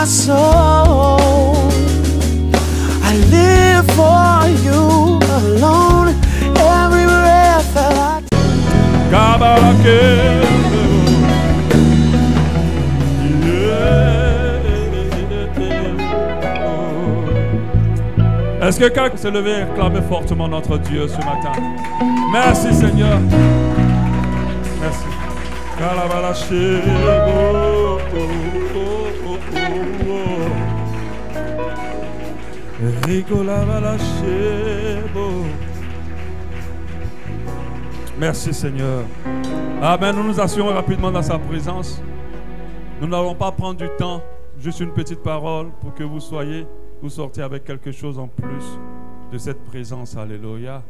my soul. I live for you alone. Every breath that I take. Est-ce que quelqu'un s'est levé et acclamé fortement notre Dieu ce matin? Merci Seigneur. Merci. Merci Seigneur. Amen. Nous nous assurons rapidement dans sa présence. Nous n'allons pas prendre du temps, juste une petite parole pour que vous sortiez avec quelque chose en plus de cette présence. Alléluia.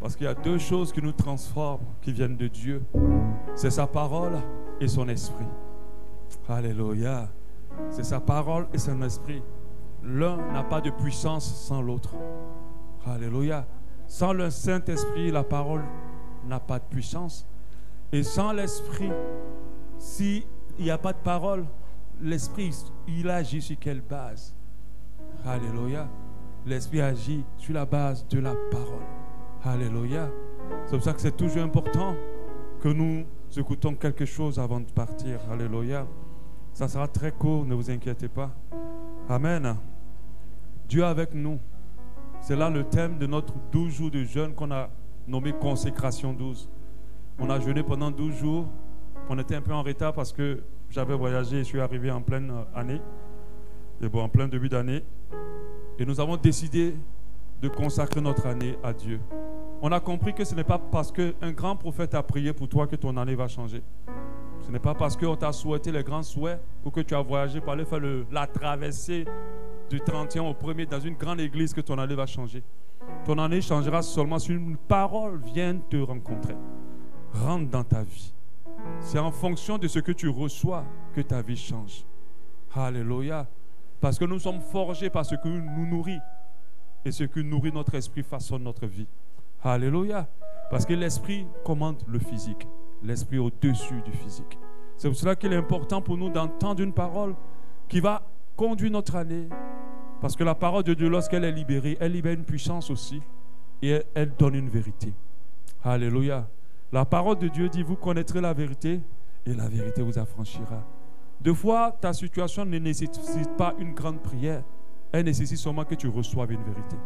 Parce qu'il y a deux choses qui nous transforment, qui viennent de Dieu. C'est sa parole et son esprit. Alléluia. C'est sa parole et son esprit. L'un n'a pas de puissance sans l'autre. Alléluia. Sans le Saint-Esprit, la parole n'a pas de puissance. Et sans l'esprit, s'il n'y a pas de parole, l'esprit, il agit sur quelle base? Alléluia. L'esprit agit sur la base de la parole. Alléluia. C'est pour ça que c'est toujours important que nous écoutons quelque chose avant de partir. Alléluia. Ça sera très court, ne vous inquiétez pas. Amen. Dieu avec nous. C'est là le thème de notre 12 jours de jeûne qu'on a nommé Consécration 12. On a jeûné pendant 12 jours. On était un peu en retard parce que j'avais voyagé et je suis arrivé en pleine année. Et bon, en plein début d'année. Et nous avons décidé de consacrer notre année à Dieu. On a compris que ce n'est pas parce qu'un grand prophète a prié pour toi que ton année va changer. Ce n'est pas parce qu'on t'a souhaité les grands souhaits ou que tu as voyagé pour aller faire la traversée du 31 au 1er dans une grande église que ton année va changer. Ton année changera seulement si une parole vient te rencontrer, rentre dans ta vie. C'est en fonction de ce que tu reçois que ta vie change. Alléluia. Parce que nous sommes forgés par ce que nous nourrit. Et ce qui nourrit notre esprit façonne notre vie. Alléluia. Parce que l'esprit commande le physique. L'esprit au-dessus du physique. C'est pour cela qu'il est important pour nous d'entendre une parole qui va conduire notre année. Parce que la parole de Dieu, lorsqu'elle est libérée, elle libère une puissance aussi. Et elle donne une vérité. Alléluia. La parole de Dieu dit, vous connaîtrez la vérité et la vérité vous affranchira. Deux fois, ta situation ne nécessite pas une grande prière. Elle nécessite seulement que tu reçoives une vérité.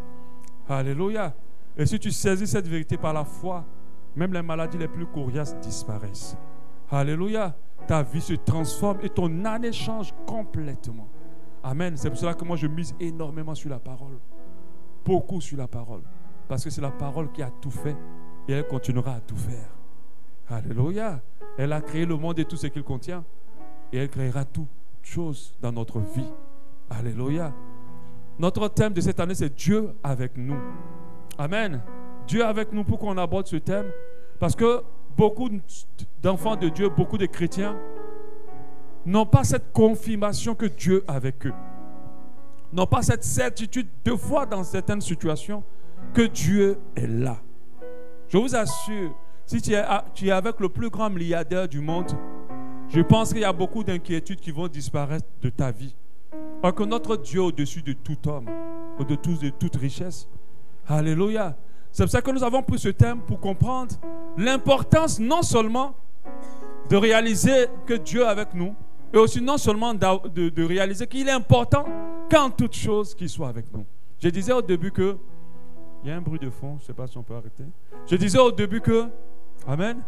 Alléluia. Et si tu saisis cette vérité par la foi, même les maladies les plus coriaces disparaissent. Alléluia. Ta vie se transforme et ton année change complètement. Amen. C'est pour cela que moi je mise énormément sur la parole. Beaucoup sur la parole. Parce que c'est la parole qui a tout fait et elle continuera à tout faire. Alléluia. Elle a créé le monde et tout ce qu'il contient. Et elle créera toutes choses dans notre vie. Alléluia. Notre thème de cette année, c'est Dieu avec nous. Amen. Dieu avec nous. Pourquoi on aborde ce thème? Parce que beaucoup d'enfants de Dieu, beaucoup de chrétiens n'ont pas cette confirmation que Dieu est avec eux. N'ont pas cette certitude de foi dans certaines situations que Dieu est là. Je vous assure, si tu es avec le plus grand milliardaire du monde, je pense qu'il y a beaucoup d'inquiétudes qui vont disparaître de ta vie. Parce que notre Dieu est au-dessus de tout homme, de toute richesse. Alléluia. C'est pour ça que nous avons pris ce thème pour comprendre l'importance non seulement de réaliser que Dieu est avec nous, et aussi non seulement de réaliser qu'il est important qu'en toute chose qu'il soit avec nous. Je disais au début que, il y a un bruit de fond, je ne sais pas si on peut arrêter. Je disais au début que, amen,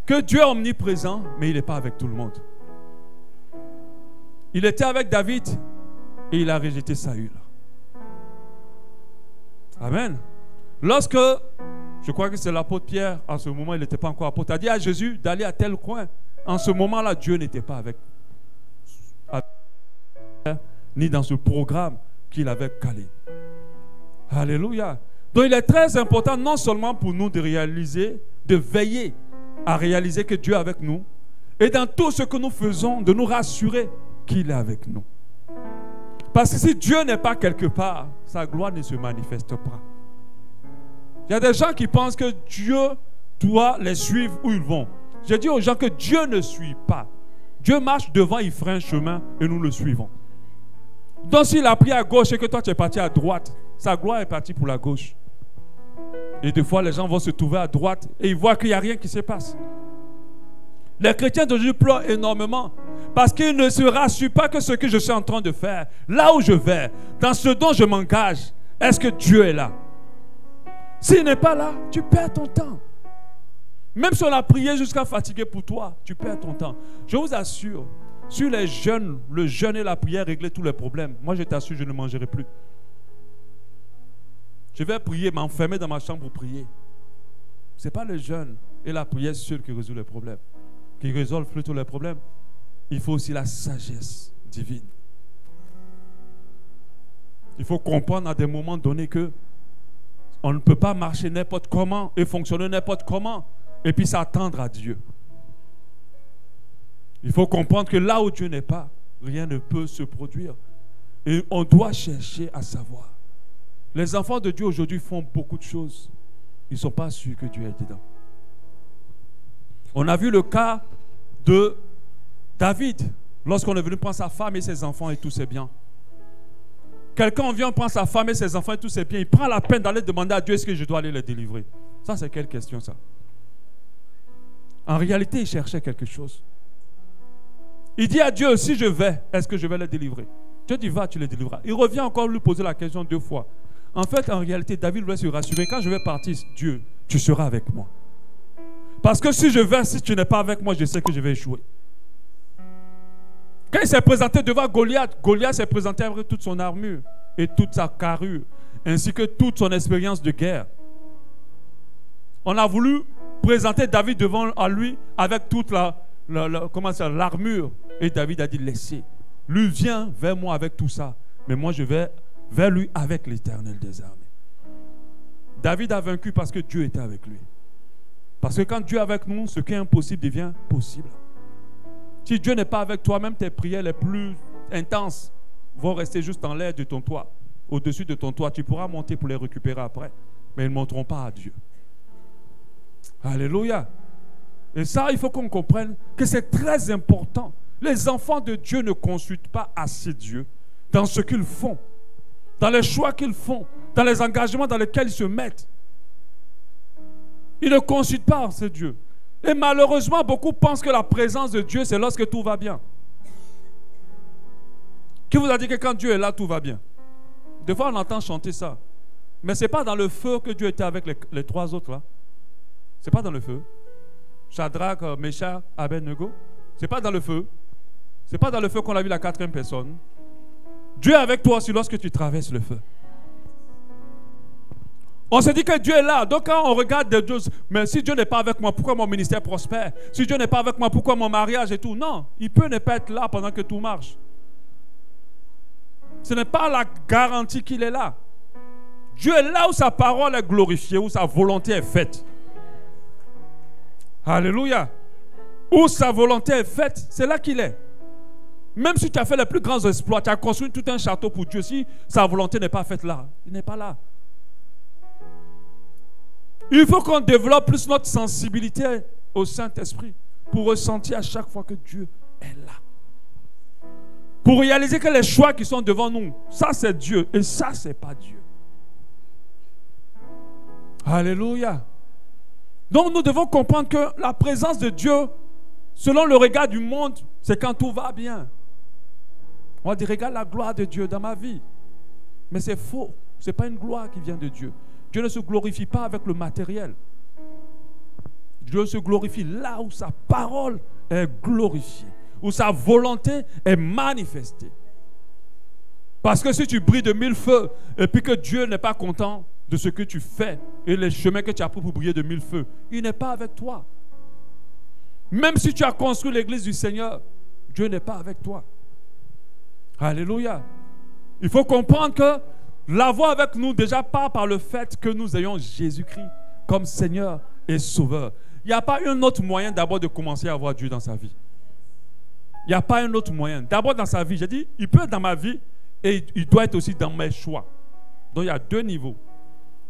que Dieu est omniprésent, mais il n'est pas avec tout le monde. Il était avec David et il a rejeté Saül. Amen. Lorsque, je crois que c'est l'apôtre Pierre, en ce moment il n'était pas encore apôtre, a dit à Jésus d'aller à tel coin. En ce moment-là, Dieu n'était pas avec ni dans ce programme qu'il avait calé. Alléluia. Donc il est très important non seulement pour nous de réaliser, de veiller à réaliser que Dieu est avec nous, et dans tout ce que nous faisons, de nous rassurer qu'il est avec nous. Parce que si Dieu n'est pas quelque part, sa gloire ne se manifeste pas. Il y a des gens qui pensent que Dieu doit les suivre où ils vont. Je dis aux gens que Dieu ne suit pas. Dieu marche devant, il fera un chemin et nous le suivons. Donc s'il a pris à gauche et que toi tu es parti à droite, sa gloire est partie pour la gauche. Et des fois les gens vont se trouver à droite et ils voient qu'il n'y a rien qui se passe. Les chrétiens d'aujourd'hui pleurent énormément parce qu'ils ne se rassurent pas que ce que je suis en train de faire, là où je vais, dans ce dont je m'engage, est-ce que Dieu est là? S'il n'est pas là, tu perds ton temps. Même si on a prié jusqu'à fatiguer pour toi, tu perds ton temps. Je vous assure, sur les jeûnes, le jeûne et la prière réglaient tous les problèmes. Moi, je t'assure, je ne mangerai plus. Je vais prier, m'enfermer dans ma chambre pour prier. Ce n'est pas le jeûne et la prière seule qui résout les problèmes, qui résolvent plutôt les problèmes. Il faut aussi la sagesse divine. Il faut comprendre à des moments donnés que on ne peut pas marcher n'importe comment et fonctionner n'importe comment et puis s'attendre à Dieu. Il faut comprendre que là où Dieu n'est pas, rien ne peut se produire. Et on doit chercher à savoir. Les enfants de Dieu aujourd'hui font beaucoup de choses. Ils ne sont pas sûrs que Dieu est dedans. On a vu le cas de David, lorsqu'on est venu prendre sa femme et ses enfants et tous ses biens. Quelqu'un vient prendre sa femme et ses enfants et tous ses biens, il prend la peine d'aller demander à Dieu est-ce que je dois aller les délivrer. Ça, c'est quelle question ça? En réalité, il cherchait quelque chose. Il dit à Dieu, si je vais, est-ce que je vais les délivrer? Dieu dit, va, tu les délivreras. Il revient encore lui poser la question 2 fois. En fait, en réalité, David voulait se rassurer. Quand je vais partir, Dieu, tu seras avec moi. Parce que si je vais, si tu n'es pas avec moi, je sais que je vais échouer. Quand il s'est présenté devant Goliath, Goliath s'est présenté avec toute son armure et toute sa carrure, ainsi que toute son expérience de guerre. On a voulu présenter David devant lui avec toute l'armure. Et David a dit, laissez. Lui vient vers moi avec tout ça. Mais moi, je vais vers lui avec l'Éternel des armées. David a vaincu parce que Dieu était avec lui. Parce que quand Dieu est avec nous, ce qui est impossible devient possible. Si Dieu n'est pas avec toi, même tes prières les plus intenses vont rester juste en l'air de ton toit, au-dessus de ton toit. Tu pourras monter pour les récupérer après, mais ils ne monteront pas à Dieu. Alléluia. Et ça, il faut qu'on comprenne que c'est très important. Les enfants de Dieu ne consultent pas assez Dieu dans ce qu'ils font, dans les choix qu'ils font, dans les engagements dans lesquels ils se mettent. Ils ne consultent pas assez Dieu. Et malheureusement, beaucoup pensent que la présence de Dieu, c'est lorsque tout va bien. Qui vous a dit que quand Dieu est là, tout va bien? Des fois, on entend chanter ça. Mais ce n'est pas dans le feu que Dieu était avec les 3 autres là. Ce n'est pas dans le feu. Shadrach, Meshach, Abednego. Ce n'est pas dans le feu. Ce n'est pas dans le feu qu'on a vu la 4e personne. Dieu est avec toi aussi lorsque tu traverses le feu. On se dit que Dieu est là. Donc quand on regarde des choses, mais si Dieu n'est pas avec moi, pourquoi mon ministère prospère? Si Dieu n'est pas avec moi, pourquoi mon mariage et tout? Non, il peut ne pas être là pendant que tout marche. Ce n'est pas la garantie qu'il est là. Dieu est là où sa parole est glorifiée, où sa volonté est faite. Alléluia. Où sa volonté est faite, c'est là qu'il est. Même si tu as fait les plus grands exploits, tu as construit tout un château pour Dieu, si sa volonté n'est pas faite là, il n'est pas là. Il faut qu'on développe plus notre sensibilité au Saint-Esprit pour ressentir à chaque fois que Dieu est là. Pour réaliser que les choix qui sont devant nous, ça c'est Dieu et ça c'est pas Dieu. Alléluia. Donc nous devons comprendre que la présence de Dieu, selon le regard du monde, c'est quand tout va bien. On va dire, regarde la gloire de Dieu dans ma vie. Mais c'est faux. Ce n'est pas une gloire qui vient de Dieu. Dieu ne se glorifie pas avec le matériel. Dieu se glorifie là où sa parole est glorifiée, où sa volonté est manifestée. Parce que si tu brilles de 1000 feux et puis que Dieu n'est pas content de ce que tu fais et les chemins que tu as pris pour briller de 1000 feux, il n'est pas avec toi. Même si tu as construit l'église du Seigneur, Dieu n'est pas avec toi. Alléluia. Il faut comprendre que l'avoir avec nous déjà part par le fait que nous ayons Jésus-Christ comme Seigneur et Sauveur. Il n'y a pas un autre moyen d'abord de commencer à avoir Dieu dans sa vie. Il n'y a pas un autre moyen. D'abord dans sa vie, j'ai dit, il peut être dans ma vie et il doit être aussi dans mes choix. Donc il y a 2 niveaux.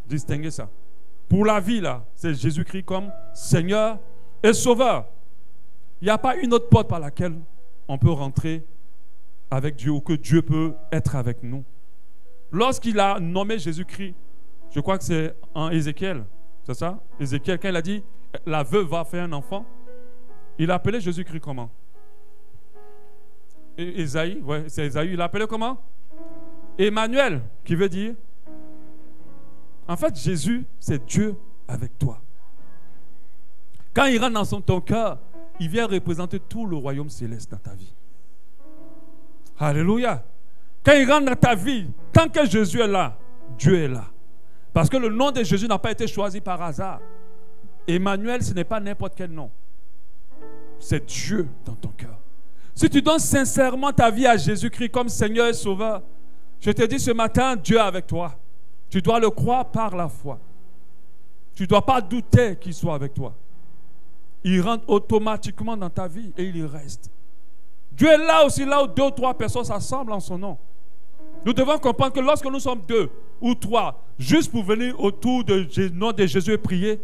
Distinguez ça. Pour la vie là, c'est Jésus-Christ comme Seigneur et Sauveur. Il n'y a pas une autre porte par laquelle on peut rentrer avec Dieu ou que Dieu peut être avec nous. Lorsqu'il a nommé Jésus-Christ, je crois que c'est en Ézéchiel, c'est ça? Ézéchiel, quand il a dit la veuve va faire un enfant, il a appelé Jésus-Christ comment? Ésaïe, ouais, c'est Ésaïe, il l'a appelé comment? Emmanuel, qui veut dire? En fait, Jésus, c'est Dieu avec toi. Quand il rentre dans ton cœur, il vient représenter tout le royaume céleste dans ta vie. Alléluia. Quand il rentre dans ta vie, tant que Jésus est là, Dieu est là. Parce que le nom de Jésus n'a pas été choisi par hasard. Emmanuel, ce n'est pas n'importe quel nom. C'est Dieu dans ton cœur. Si tu donnes sincèrement ta vie à Jésus-Christ comme Seigneur et Sauveur, je te dis ce matin, Dieu est avec toi. Tu dois le croire par la foi. Tu ne dois pas douter qu'il soit avec toi. Il rentre automatiquement dans ta vie et il y reste. Dieu est là aussi, là où 2 ou 3 personnes s'assemblent en son nom. Nous devons comprendre que lorsque nous sommes 2 ou 3, juste pour venir autour du nom de Jésus et prier,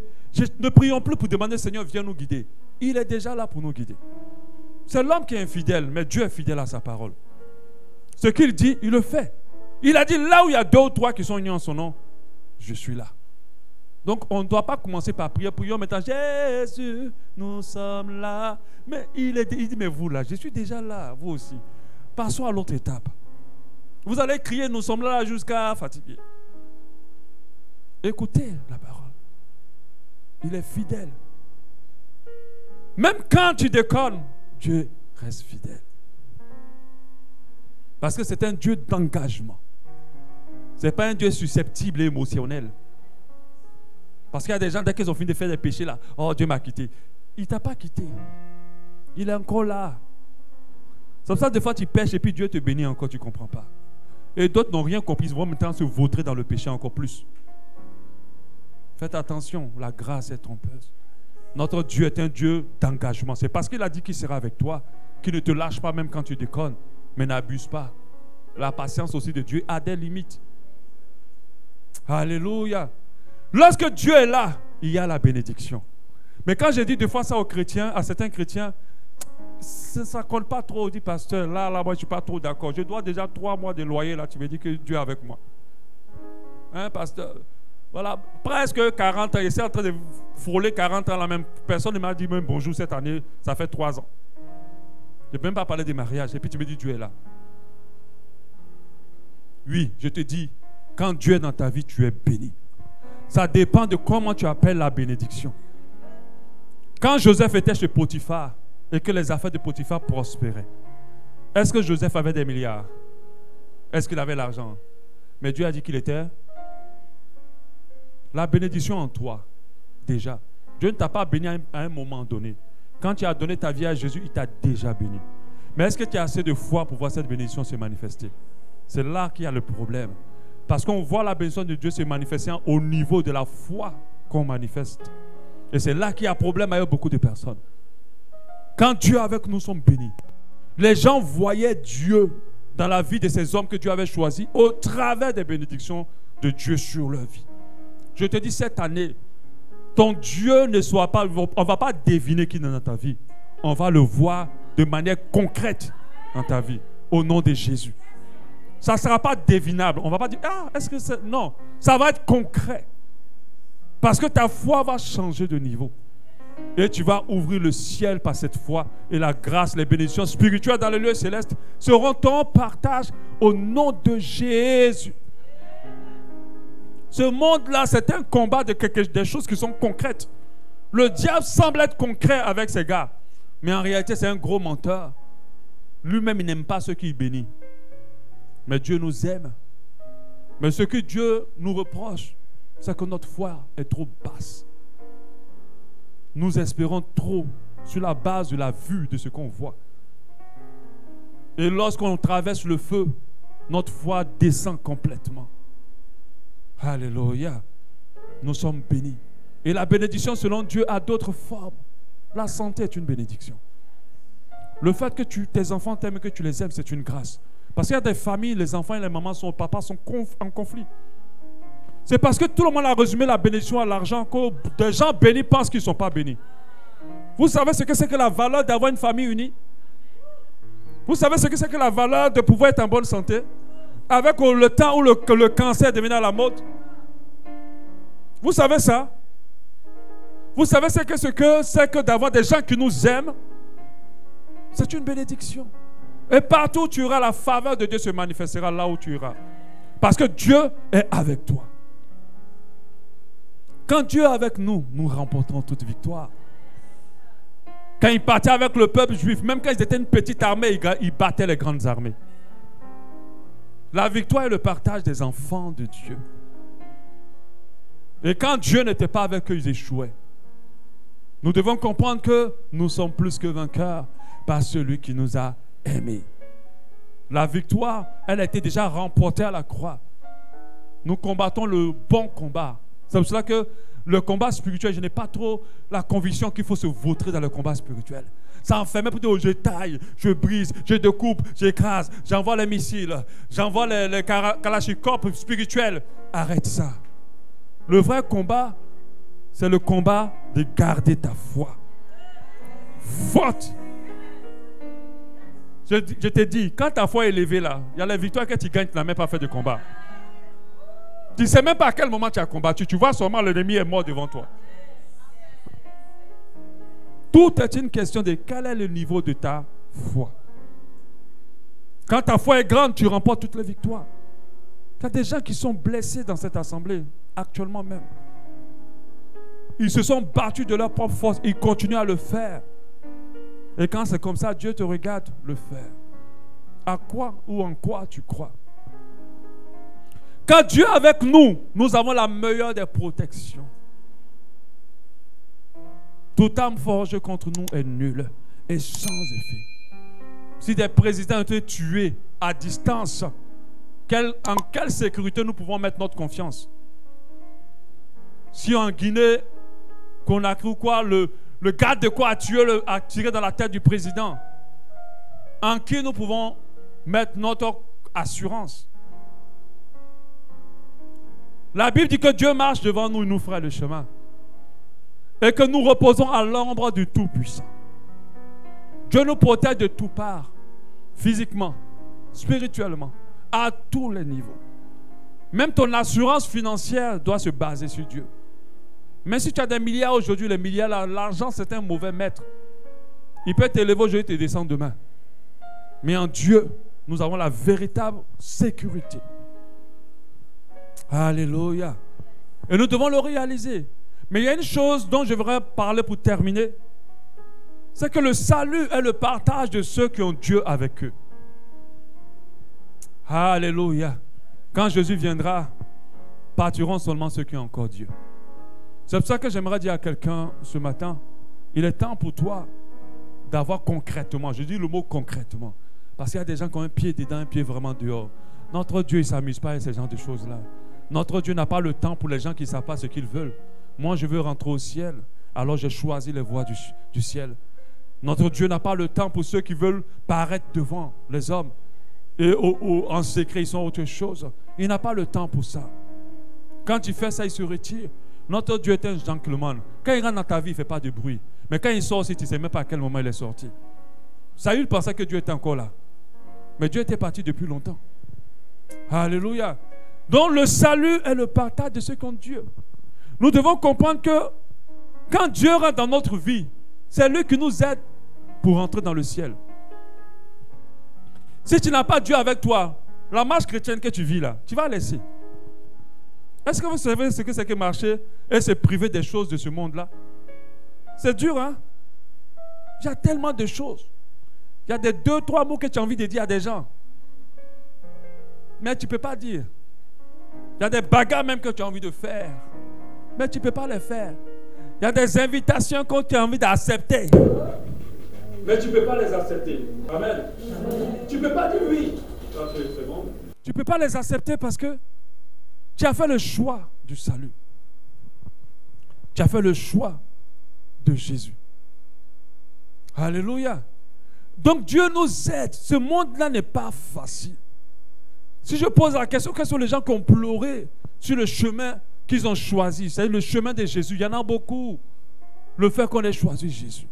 ne prions plus pour demander Seigneur, viens nous guider. Il est déjà là pour nous guider. C'est l'homme qui est infidèle, mais Dieu est fidèle à sa parole. Ce qu'il dit, il le fait. Il a dit là où il y a 2 ou 3 qui sont unis en son nom, je suis là. Donc on ne doit pas commencer par prier, prions maintenant, Jésus, nous sommes là. Mais il dit, mais vous là, je suis déjà là, vous aussi. Passons à l'autre étape. Vous allez crier, nous sommes là jusqu'à fatiguer. Écoutez la parole. Il est fidèle. Même quand tu déconnes, Dieu reste fidèle. Parce que c'est un Dieu d'engagement. Ce n'est pas un Dieu susceptible et émotionnel. Parce qu'il y a des gens, dès qu'ils ont fini de faire des péchés là, oh Dieu m'a quitté. Il ne t'a pas quitté. Il est encore là. C'est pour ça que des fois tu pêches et puis Dieu te bénit encore, tu ne comprends pas. Et d'autres n'ont rien compris, ils vont maintenant se vautrer dans le péché encore plus. Faites attention, la grâce est trompeuse. Notre Dieu est un Dieu d'engagement. C'est parce qu'il a dit qu'il sera avec toi, qu'il ne te lâche pas même quand tu déconnes, mais n'abuse pas. La patience aussi de Dieu a des limites. Alléluia. Lorsque Dieu est là, il y a la bénédiction. Mais quand j'ai dit des fois ça aux chrétiens, à certains chrétiens, ça ne compte pas trop. On dit, pasteur, là, moi, je ne suis pas trop d'accord. Je dois déjà 3 mois de loyer, là, tu me dis que Dieu est avec moi. Hein, pasteur? Voilà, presque 40 ans. Il est en train de frôler 40 ans. La même personne ne m'a dit même bonjour cette année. Ça fait 3 ans. Je ne peux même pas parler des mariages. Et puis tu me dis, Dieu est là. Oui, je te dis, quand Dieu est dans ta vie, tu es béni. Ça dépend de comment tu appelles la bénédiction. Quand Joseph était chez Potiphar et que les affaires de Potiphar prospéraient, est-ce que Joseph avait des milliards? Est-ce qu'il avait l'argent? Mais Dieu a dit qu'il était la bénédiction en toi, déjà. Dieu ne t'a pas béni à un moment donné. Quand tu as donné ta vie à Jésus, il t'a déjà béni. Mais est-ce que tu as assez de foi pour voir cette bénédiction se manifester? C'est là qu'il y a le problème. Parce qu'on voit la bénédiction de Dieu se manifester au niveau de la foi qu'on manifeste. Et c'est là qu'il y a problème avec beaucoup de personnes. Quand Dieu est avec nous, sommes bénis. Les gens voyaient Dieu dans la vie de ces hommes que Dieu avait choisis au travers des bénédictions de Dieu sur leur vie. Je te dis cette année, ton Dieu ne soit pas, on ne va pas deviner qui est dans ta vie. On va le voir de manière concrète dans ta vie, au nom de Jésus. Ça ne sera pas devinable. On ne va pas dire, ah, est-ce que c'est... Non, ça va être concret. Parce que ta foi va changer de niveau. Et tu vas ouvrir le ciel par cette foi. Et la grâce, les bénédictions spirituelles dans les lieux célestes seront ton partage au nom de Jésus. Ce monde-là, c'est un combat des choses qui sont concrètes. Le diable semble être concret avec ses gars. Mais en réalité, c'est un gros menteur. Lui-même, il n'aime pas ceux qui bénissent. Mais Dieu nous aime. Mais ce que Dieu nous reproche, c'est que notre foi est trop basse. Nous espérons trop sur la base de la vue de ce qu'on voit. Et lorsqu'on traverse le feu, notre foi descend complètement. Alléluia. Nous sommes bénis. Et la bénédiction selon Dieu a d'autres formes. La santé est une bénédiction. Le fait que tes enfants t'aiment et que tu les aimes, c'est une grâce. Parce qu'il y a des familles, les enfants et les mamans, les papas sont en conflit. C'est parce que tout le monde a résumé la bénédiction à l'argent que des gens bénis pensent qu'ils ne sont pas bénis. Vous savez ce que c'est que la valeur d'avoir une famille unie? Vous savez ce que c'est que la valeur de pouvoir être en bonne santé? Avec le temps où le cancer devenait à la mode. Vous savez ça? Vous savez ce que c'est que d'avoir des gens qui nous aiment? C'est une bénédiction. Et partout où tu iras, la faveur de Dieu se manifestera là où tu iras. Parce que Dieu est avec toi. Quand Dieu est avec nous, nous remportons toute victoire. Quand il partait avec le peuple juif, même quand ils étaient une petite armée, ils battaient les grandes armées. La victoire est le partage des enfants de Dieu. Et quand Dieu n'était pas avec eux, ils échouaient. Nous devons comprendre que nous sommes plus que vainqueurs par celui qui nous a aimés. La victoire, elle a été déjà remportée à la croix. Nous combattons le bon combat. C'est pour cela que le combat spirituel, je n'ai pas trop la conviction qu'il faut se vautrer dans le combat spirituel. Ça en fait même plutôt, je taille, je brise, je découpe, j'écrase, j'envoie les missiles, j'envoie les kalachnikovs spirituels. Arrête ça. Le vrai combat, c'est le combat de garder ta foi. Forte. Je t'ai dit, quand ta foi est élevée là, il y a la victoire que tu gagnes, tu n'as même pas fait de combat. Tu ne sais même pas à quel moment tu as combattu. Tu vois seulement l'ennemi est mort devant toi. Tout est une question de quel est le niveau de ta foi. Quand ta foi est grande, tu remportes toutes les victoires. Il y a des gens qui sont blessés dans cette assemblée, actuellement même. Ils se sont battus de leur propre force. Ils continuent à le faire. Et quand c'est comme ça, Dieu te regarde le faire. À quoi ou en quoi tu crois? Quand Dieu est avec nous, nous avons la meilleure des protections. Toute arme forgée contre nous est nulle et sans effet. Si des présidents ont été tués à distance, en quelle sécurité nous pouvons mettre notre confiance? Si en Guinée, Conakry ou quoi, le garde de quoi a tiré dans la tête du président, en qui nous pouvons mettre notre assurance? La Bible dit que Dieu marche devant nous, il nous fera le chemin. Et que nous reposons à l'ombre du Tout-Puissant. Dieu nous protège de toutes parts, physiquement, spirituellement, à tous les niveaux. Même ton assurance financière doit se baser sur Dieu. Mais si tu as des milliards aujourd'hui, les milliards, l'argent c'est un mauvais maître. Il peut t'élever aujourd'hui et te descendre demain. Mais en Dieu, nous avons la véritable sécurité. Alléluia. Et nous devons le réaliser. Mais il y a une chose dont je voudrais parler pour terminer. C'est que le salut est le partage de ceux qui ont Dieu avec eux. Alléluia. Quand Jésus viendra, partiront seulement ceux qui ont encore Dieu. C'est pour ça que j'aimerais dire à quelqu'un ce matin, il est temps pour toi d'avoir concrètement, je dis le mot concrètement, parce qu'il y a des gens qui ont un pied dedans, un pied vraiment dehors. Notre Dieu, il ne s'amuse pas avec ce genre de choses-là. Notre Dieu n'a pas le temps pour les gens qui ne savent pas ce qu'ils veulent. Moi, je veux rentrer au ciel, alors j'ai choisi les voies du ciel. Notre Dieu n'a pas le temps pour ceux qui veulent paraître devant les hommes. Et en secret, ils sont autre chose. Il n'a pas le temps pour ça. Quand il fait ça, il se retire. Notre Dieu est un gentleman. Quand il rentre dans ta vie, il ne fait pas de bruit. Mais quand il sort aussi, tu ne sais même pas à quel moment il est sorti. Saül pensait que Dieu était encore là. Mais Dieu était parti depuis longtemps. Alléluia. Donc le salut est le partage de ceux qui ont Dieu. Nous devons comprendre que quand Dieu rentre dans notre vie, c'est lui qui nous aide pour rentrer dans le ciel. Si tu n'as pas Dieu avec toi, la marche chrétienne que tu vis là, tu vas laisser. Est-ce que vous savez ce que c'est que marcher et se priver des choses de ce monde-là? C'est dur, hein? Il y a tellement de choses. Il y a des 2-3 mots que tu as envie de dire à des gens. Mais tu ne peux pas dire. Il y a des bagarres même que tu as envie de faire. Mais tu ne peux pas les faire. Il y a des invitations que tu as envie d'accepter. Mais tu ne peux pas les accepter. Amen. Tu ne peux pas dire oui. C'est bon. Tu ne peux pas les accepter parce que tu as fait le choix du salut. Tu as fait le choix de Jésus. Alléluia. Donc Dieu nous aide. Ce monde-là n'est pas facile. Si je pose la question, quels sont les gens qui ont pleuré sur le chemin qu'ils ont choisi? C'est le chemin de Jésus. Il y en a beaucoup. Le fait qu'on ait choisi Jésus.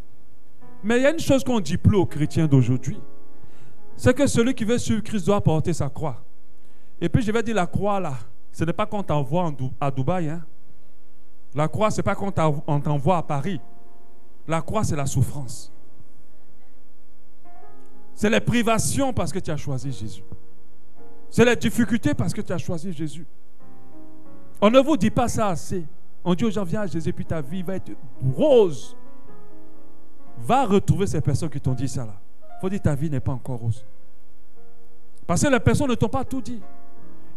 Mais il y a une chose qu'on ne dit plus aux chrétiens d'aujourd'hui. c'est que celui qui veut suivre Christ doit porter sa croix. Et puis je vais dire la croix là, ce n'est pas qu'on t'envoie à Dubaï. Hein. La croix, ce n'est pas qu'on t'envoie à Paris. La croix, c'est la souffrance. C'est les privations parce que tu as choisi Jésus. C'est les difficultés parce que tu as choisi Jésus. On ne vous dit pas ça assez. On dit aux gens, viens à Jésus, puis ta vie va être rose. Va retrouver ces personnes qui t'ont dit ça là. Il faut dire ta vie n'est pas encore rose. Parce que les personnes ne t'ont pas tout dit.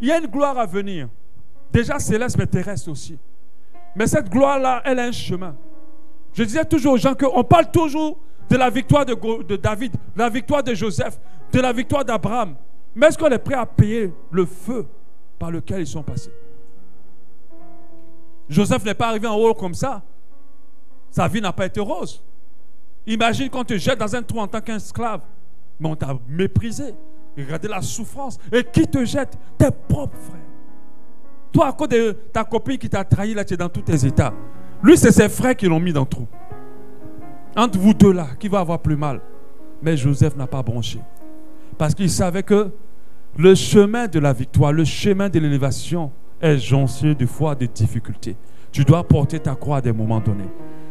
Il y a une gloire à venir. Déjà céleste mais terrestre aussi. Mais cette gloire-là, elle a un chemin. Je disais toujours aux gens qu'on parle toujours de la victoire de David, de la victoire de Joseph, de la victoire d'Abraham. Mais est-ce qu'on est prêt à payer le feu par lequel ils sont passés? Joseph n'est pas arrivé en haut comme ça. Sa vie n'a pas été rose. Imagine qu'on te jette dans un trou en tant qu'esclave. Mais on t'a méprisé. Regardez la souffrance. Et qui te jette? Tes propres frères. Toi, à cause de ta copine qui t'a trahi, là, tu es dans tous tes états. Lui, c'est ses frères qui l'ont mis dans le trou. Entre vous deux là, qui va avoir plus mal? Mais Joseph n'a pas bronché. Parce qu'il savait que le chemin de la victoire, le chemin de l'élévation est jonché de fois de difficultés. Tu dois porter ta croix à des moments donnés.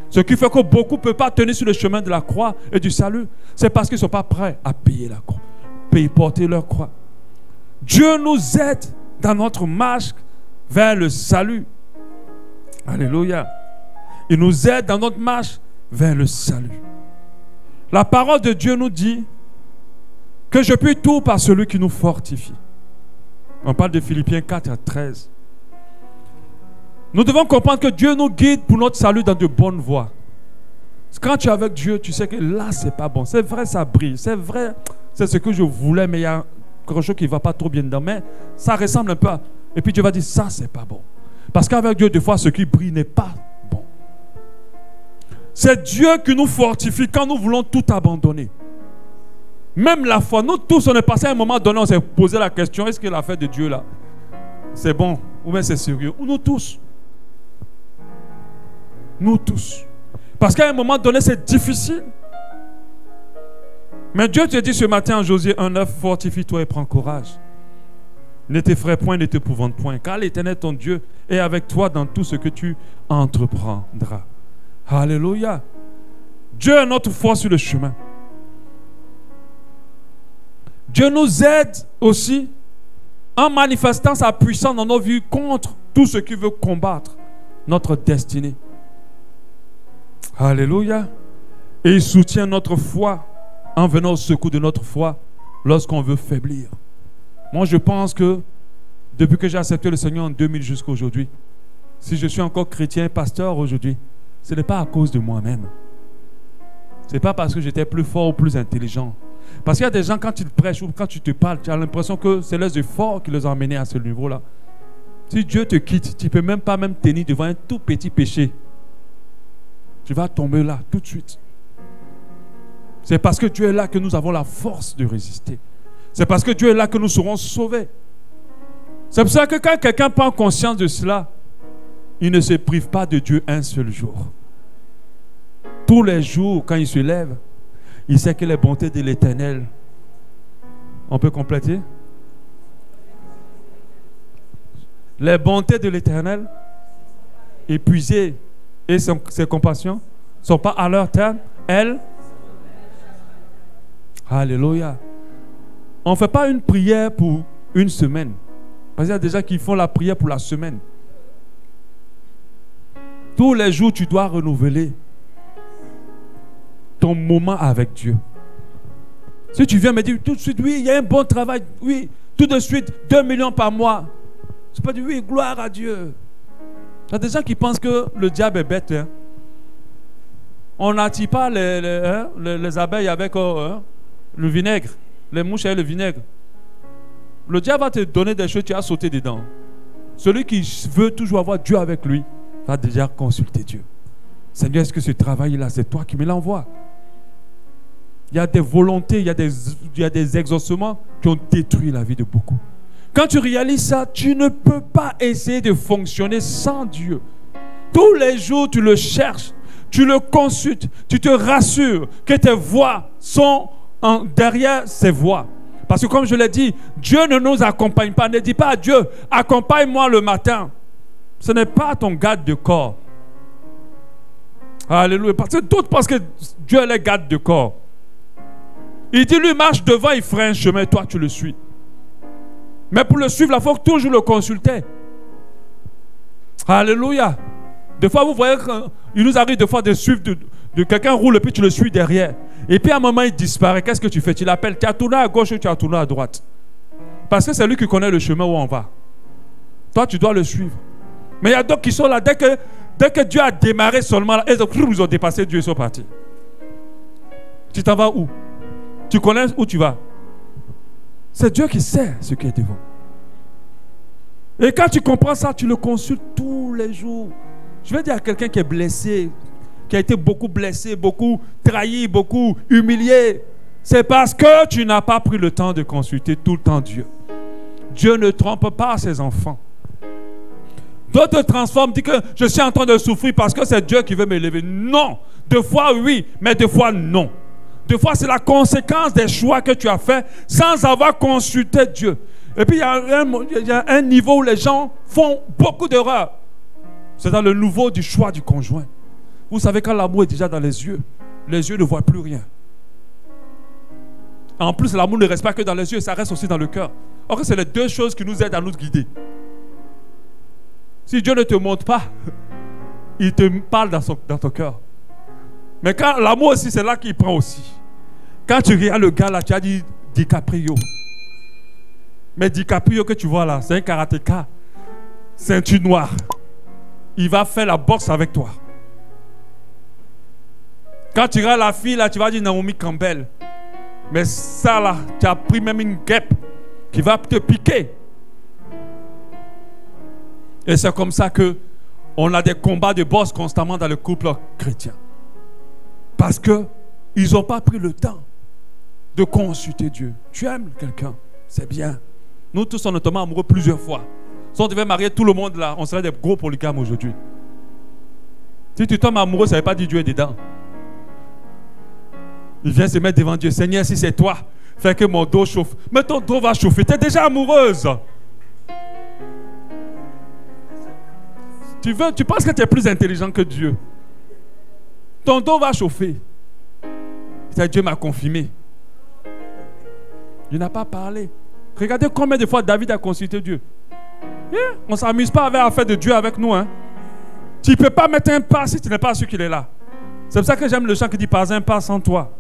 Ce qui fait que beaucoup ne peuvent pas tenir sur le chemin de la croix et du salut. C'est parce qu'ils ne sont pas prêts à payer la croix. Porter leur croix. Dieu nous aide dans notre marche vers le salut. Alléluia. Il nous aide dans notre marche vers le salut. La parole de Dieu nous dit que je puis tout par celui qui nous fortifie. On parle de Philippiens 4 à 13. Nous devons comprendre que Dieu nous guide pour notre salut dans de bonnes voies. Quand tu es avec Dieu, tu sais que là, c'est pas bon. C'est vrai, ça brille. C'est vrai, c'est ce que je voulais, mais il y a quelque chose qui ne va pas trop bien dedans. Mais ça ressemble un peu à... Et puis Dieu va dire, ça, c'est pas bon. Parce qu'avec Dieu, des fois, ce qui brille n'est pas bon. C'est Dieu qui nous fortifie quand nous voulons tout abandonner. Même la foi, nous tous, on est passé à un moment donné, on s'est posé la question, est-ce que l'affaire de Dieu, là, c'est bon ou bien c'est sérieux? Ou nous tous. Nous tous. Parce qu'à un moment donné, c'est difficile. Mais Dieu te dit ce matin en Josué 1,9, fortifie-toi et prends courage. Ne t'effraie point, ne t'épouvante point, car l'Éternel ton Dieu est avec toi dans tout ce que tu entreprendras. Alléluia. Dieu est notre foi sur le chemin. Dieu nous aide aussi en manifestant sa puissance dans nos vies contre tout ce qui veut combattre notre destinée. Alléluia. Et il soutient notre foi en venant au secours de notre foi lorsqu'on veut faiblir. Moi, je pense que depuis que j'ai accepté le Seigneur en 2000 jusqu'à aujourd'hui, si je suis encore chrétien, pasteur aujourd'hui, ce n'est pas à cause de moi-même. Ce n'est pas parce que j'étais plus fort ou plus intelligent. Parce qu'il y a des gens, quand ils prêchent ou quand tu te parles, tu as l'impression que c'est leurs efforts qui les ont amenés à ce niveau-là. Si Dieu te quitte, tu ne peux même pas tenir devant un tout petit péché. Tu vas tomber là tout de suite. C'est parce que Dieu est là que nous avons la force de résister. C'est parce que Dieu est là que nous serons sauvés. C'est pour ça que quand quelqu'un prend conscience de cela, il ne se prive pas de Dieu un seul jour. Tous les jours, quand il se lève, il sait que les bontés de l'Éternel. On peut compléter? Les bontés de l'Éternel, épuisées, et ses compassions, ne sont pas à leur terme. Elles. Alléluia. On ne fait pas une prière pour une semaine. Parce qu'il y a des gens qui font la prière pour la semaine. Tous les jours, tu dois renouveler ton moment avec Dieu. Si tu viens me dire tout de suite, oui, il y a un bon travail, oui, tout de suite, 2 millions par mois. Je peux dire, oui, gloire à Dieu. Il y a des gens qui pensent que le diable est bête. Hein. On n'attire pas les abeilles avec le vinaigre, les mouches avec le vinaigre. Le diable va te donner des choses, tu as sauté dedans. Celui qui veut toujours avoir Dieu avec lui va déjà consulter Dieu. Seigneur, est-ce que ce travail-là, c'est toi qui me l'envoies? Il y a des volontés, il y a des exaucements qui ont détruit la vie de beaucoup. Quand tu réalises ça, tu ne peux pas essayer de fonctionner sans Dieu. Tous les jours, tu le cherches, tu le consultes, tu te rassures que tes voies sont derrière ses voies. Parce que comme je l'ai dit, Dieu ne nous accompagne pas. Ne dis pas à Dieu, accompagne-moi le matin. Ce n'est pas ton garde de corps. Alléluia. Parce que d'autres pensent que Dieu est le garde de corps. Il dit, lui marche devant, il ferait un chemin, et toi tu le suis. Mais pour le suivre, il faut toujours le consulter. Alléluia. Des fois, vous voyez qu'il nous arrive des fois de suivre, de quelqu'un roule et puis tu le suis derrière. Et puis à un moment, il disparaît. Qu'est-ce que tu fais? Tu l'appelles. Tu as tourné à gauche ou tu as tourné à droite? Parce que c'est lui qui connaît le chemin où on va. Toi, tu dois le suivre. Mais il y a d'autres qui sont là. Dès que Dieu a démarré seulement, ils ont dépassé Dieu et sont partis. Tu t'en vas où? Tu connais où tu vas? C'est Dieu qui sait ce qui est devant. Et quand tu comprends ça, tu le consultes tous les jours. Je vais dire à quelqu'un qui est blessé, qui a été beaucoup blessé, beaucoup trahi, beaucoup humilié. C'est parce que tu n'as pas pris le temps de consulter tout le temps Dieu. Dieu ne trompe pas ses enfants. D'autres transforment, disent que je suis en train de souffrir parce que c'est Dieu qui veut m'élever. Non. Deux fois oui, mais deux fois non. Deux fois c'est la conséquence des choix que tu as faits sans avoir consulté Dieu. Et puis il y a un niveau où les gens font beaucoup d'erreurs. C'est dans le niveau du choix du conjoint. Vous savez, quand l'amour est déjà dans les yeux ne voient plus rien. En plus, l'amour ne reste pas que dans les yeux, ça reste aussi dans le cœur. Or, c'est les deux choses qui nous aident à nous guider. Si Dieu ne te montre pas, il te parle dans ton cœur. Mais quand l'amour aussi, c'est là qu'il prend aussi. Quand tu regardes le gars là, tu as dit DiCaprio. Mais DiCaprio que tu vois là, c'est un karatéka. Ceinture noire. Il va faire la boxe avec toi. Quand tu regardes la fille là, tu vas dire Naomi Campbell. Mais ça là, tu as pris même une guêpe qui va te piquer. Et c'est comme ça que on a des combats de boss constamment dans le couple chrétien. Parce que ils n'ont pas pris le temps de consulter Dieu. Tu aimes quelqu'un, c'est bien. Nous tous, on est tombés amoureux plusieurs fois. Si on devait marier tout le monde là, on serait des gros polygames aujourd'hui. Si tu tombes amoureux, ça ne veut pas dire Dieu est dedans. Il vient se mettre devant Dieu. Seigneur, si c'est toi, fais que mon dos chauffe. Mais ton dos va chauffer. Tu es déjà amoureuse. Tu penses que tu es plus intelligent que Dieu. Ton dos va chauffer. Dieu m'a confirmé. Il n'a pas parlé. Regardez combien de fois David a consulté Dieu. On ne s'amuse pas avec l'affaire de Dieu avec nous. Hein. Tu ne peux pas mettre un pas si tu n'es pas sûr qu'il est là. C'est pour ça que j'aime le chant qui dit pas un pas sans toi.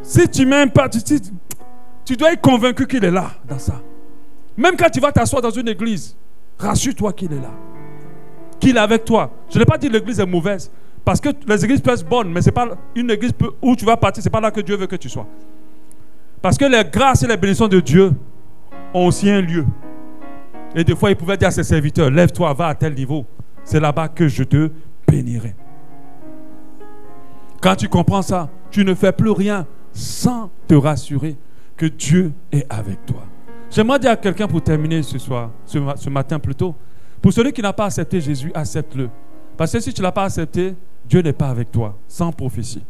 Si tu mets un pas, tu dois être convaincu qu'il est là dans ça. Même quand tu vas t'asseoir dans une église, rassure-toi qu'il est là. Qu'il est avec toi. Je n'ai pas dit que l'église est mauvaise. Parce que les églises peuvent être bonnes, mais ce n'est pas une église où tu vas partir, ce n'est pas là que Dieu veut que tu sois. Parce que les grâces et les bénédictions de Dieu ont aussi un lieu. Et des fois, il pouvait dire à ses serviteurs, lève-toi, va à tel niveau. C'est là-bas que je te bénirai. Quand tu comprends ça, tu ne fais plus rien sans te rassurer que Dieu est avec toi. J'aimerais dire à quelqu'un pour terminer ce matin plutôt, pour celui qui n'a pas accepté Jésus, accepte-le. Parce que si tu ne l'as pas accepté, Dieu n'est pas avec toi, sans prophétie.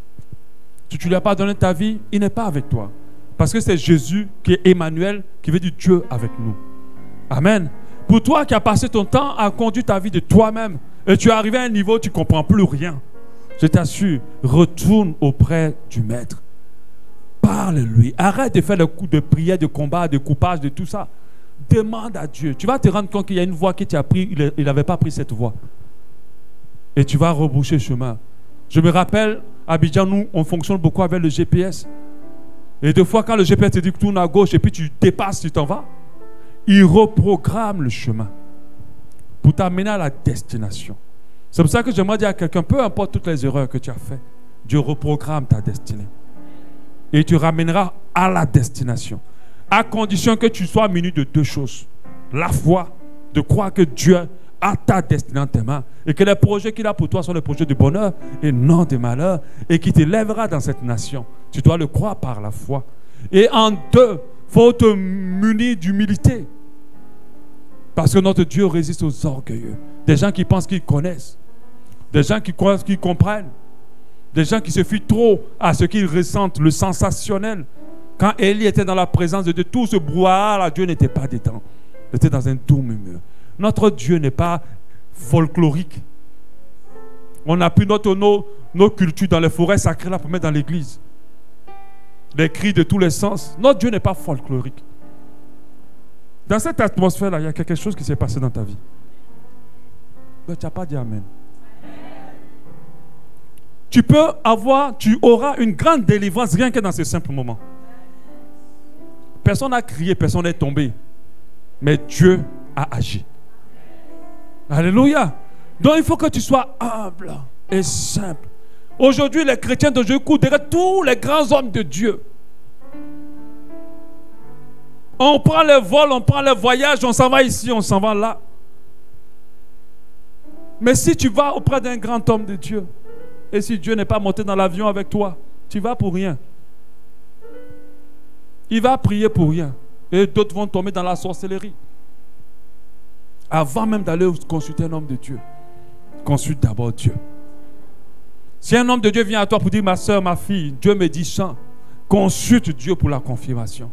Si tu ne lui as pas donné ta vie, il n'est pas avec toi. Parce que c'est Jésus qui est Emmanuel, qui veut dire Dieu avec nous. Amen. Pour toi qui as passé ton temps à conduire ta vie de toi-même, et tu es arrivé à un niveau où tu ne comprends plus rien, je t'assure, retourne auprès du Maître. Parle-lui. Arrête de faire le coup de prière, de combat, de coupage, de tout ça. Demande à Dieu. Tu vas te rendre compte qu'il y a une voie qui t'a pris, il n'avait pas pris cette voie. Et tu vas rebroucher le chemin. Je me rappelle, à Abidjan, nous, on fonctionne beaucoup avec le GPS. Et des fois, quand le GPS te dit que tu tournes à gauche et puis tu dépasses, tu t'en vas, il reprogramme le chemin pour t'amener à la destination. C'est pour ça que j'aimerais dire à quelqu'un, peu importe toutes les erreurs que tu as faites, Dieu reprogramme ta destinée. Et tu ramèneras à la destination. À condition que tu sois muni de deux choses. La foi, de croire que Dieu a ta destinée en tes mains. Et que les projets qu'il a pour toi sont des projets de bonheur et non de malheur. Et qui t'élèvera dans cette nation. Tu dois le croire par la foi. Et en deux, il faut te munir d'humilité. Parce que notre Dieu résiste aux orgueilleux. Des gens qui pensent qu'ils connaissent. Des gens qui croient qu'ils comprennent. Des gens qui se fient trop à ce qu'ils ressentent, le sensationnel. Quand Élie était dans la présence de Dieu, tout ce brouhaha, Dieu n'était pas dedans. Il était dans un doux murmure. Notre Dieu n'est pas folklorique. On n'a plus nos cultures dans les forêts sacrées là pour mettre dans l'église. Les cris de tous les sens. Notre Dieu n'est pas folklorique. Dans cette atmosphère-là, il y a quelque chose qui s'est passé dans ta vie. Mais tu n'as pas dit Amen. Tu auras une grande délivrance rien que dans ce simple moment. Personne n'a crié, personne n'est tombé. Mais Dieu a agi. Alléluia. Donc il faut que tu sois humble et simple. Aujourd'hui, les chrétiens d'aujourd'hui courent derrière tous les grands hommes de Dieu. On prend les vols, on prend les voyages, on s'en va ici, on s'en va là. Mais si tu vas auprès d'un grand homme de Dieu, et si Dieu n'est pas monté dans l'avion avec toi, tu vas pour rien. Il va prier pour rien. Et d'autres vont tomber dans la sorcellerie. Avant même d'aller consulter un homme de Dieu, consulte d'abord Dieu. Si un homme de Dieu vient à toi pour dire, ma soeur, ma fille, Dieu me dit ça, consulte Dieu pour la confirmation.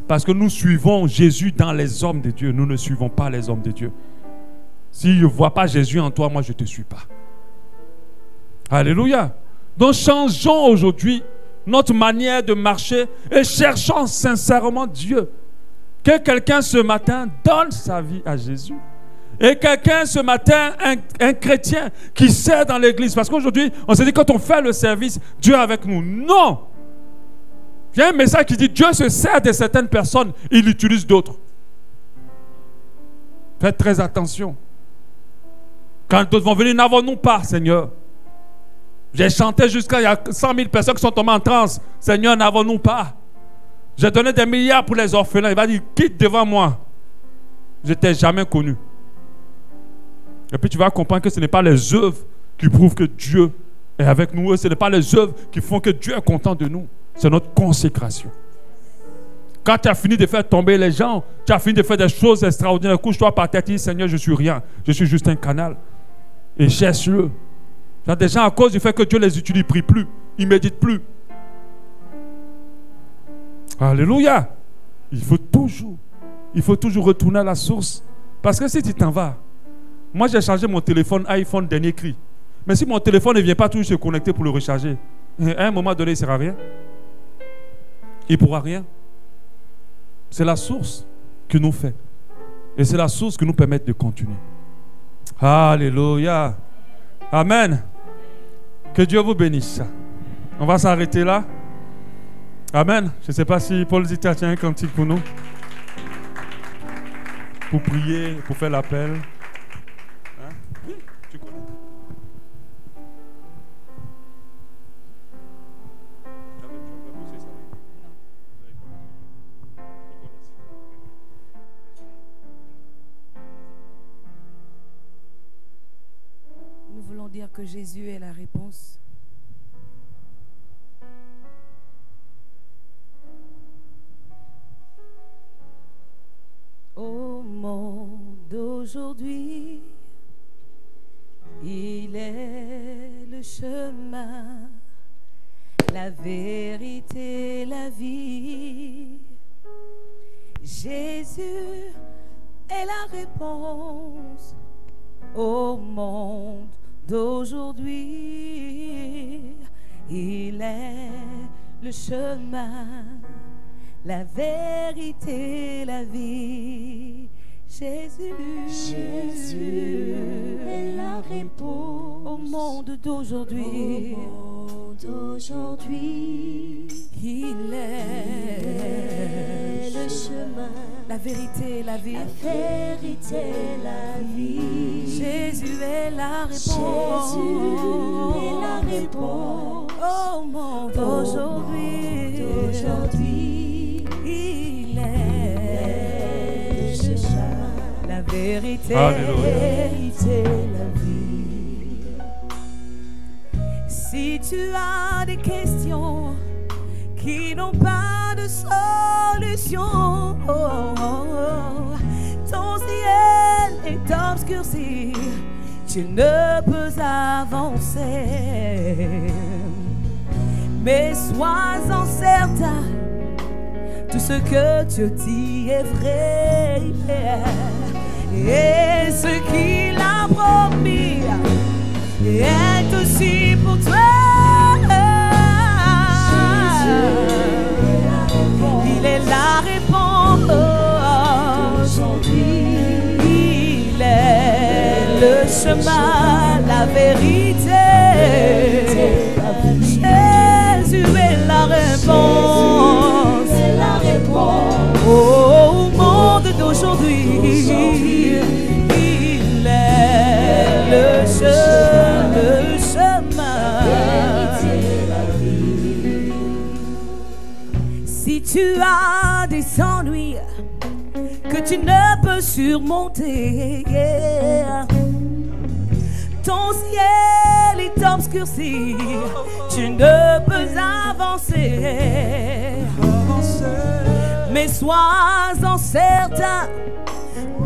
Parce que nous suivons Jésus dans les hommes de Dieu. Nous ne suivons pas les hommes de Dieu. Si je ne vois pas Jésus en toi, moi je ne te suis pas. Alléluia. Donc changeons aujourd'hui notre manière de marcher et cherchons sincèrement Dieu. Que quelqu'un ce matin donne sa vie à Jésus. Et quelqu'un ce matin, un chrétien qui sert dans l'église. Parce qu'aujourd'hui, on se dit quand on fait le service, Dieu est avec nous. Non. Il y a un message qui dit Dieu se sert de certaines personnes, il utilise d'autres. Faites très attention. Quand d'autres vont venir, n'avons-nous pas, Seigneur? J'ai chanté jusqu'à il y a 100 000 personnes qui sont tombées en transe. Seigneur, n'avons-nous pas? J'ai donné des milliards pour les orphelins. Il va dire, quitte devant moi. Je ne t'ai jamais connu. Et puis tu vas comprendre que ce n'est pas les œuvres qui prouvent que Dieu est avec nous. Ce n'est pas les œuvres qui font que Dieu est content de nous. C'est notre consécration. Quand tu as fini de faire tomber les gens, tu as fini de faire des choses extraordinaires. Couche-toi par terre et dis, Seigneur, je ne suis rien. Je suis juste un canal. Et cherche-le. Il y a des gens à cause du fait que Dieu les utilise, ils ne prient plus. Ils ne méditent plus. Alléluia. Il faut toujours retourner à la source. Parce que si tu t'en vas, moi j'ai changé mon téléphone iPhone dernier cri. Mais si mon téléphone ne vient pas toujours se connecter pour le recharger, à un moment donné, il ne sert à rien. Il ne pourra rien. C'est la source qui nous fait. Et c'est la source qui nous permet de continuer. Alléluia. Amen. Que Dieu vous bénisse. On va s'arrêter là. Amen. Je ne sais pas si Paul dit tiens un cantique pour nous. Pour prier, pour faire l'appel. Hein? Oui, tu connais. Nous voulons dire que Jésus est la réponse. Au monde d'aujourd'hui, il est le chemin, la vérité, la vie. Jésus est la réponse au monde d'aujourd'hui. Il est le chemin, la vérité, la vie. Jésus est la réponse au monde d'aujourd'hui. Il est le chemin, la vérité, la vie. la vérité, la vie. Jésus est la réponse. Jésus est la réponse au monde d'aujourd'hui. Il est le chemin, la vérité, vérité, la vie. Si tu as des questions qui n'ont pas de solution, ton ciel est obscurci, tu ne peux avancer. Mais sois-en certain, tout ce que Dieu dit est vrai. Et ce qu'il a promis est aussi pour toi. Il est la réponse. Il est le chemin, la vérité. Jésus est la réponse. Au monde d'aujourd'hui, il est le chemin. Si tu as des ennuis que tu ne peux surmonter, ton ciel est obscurci, tu ne peux avancer. Mais sois-en certain,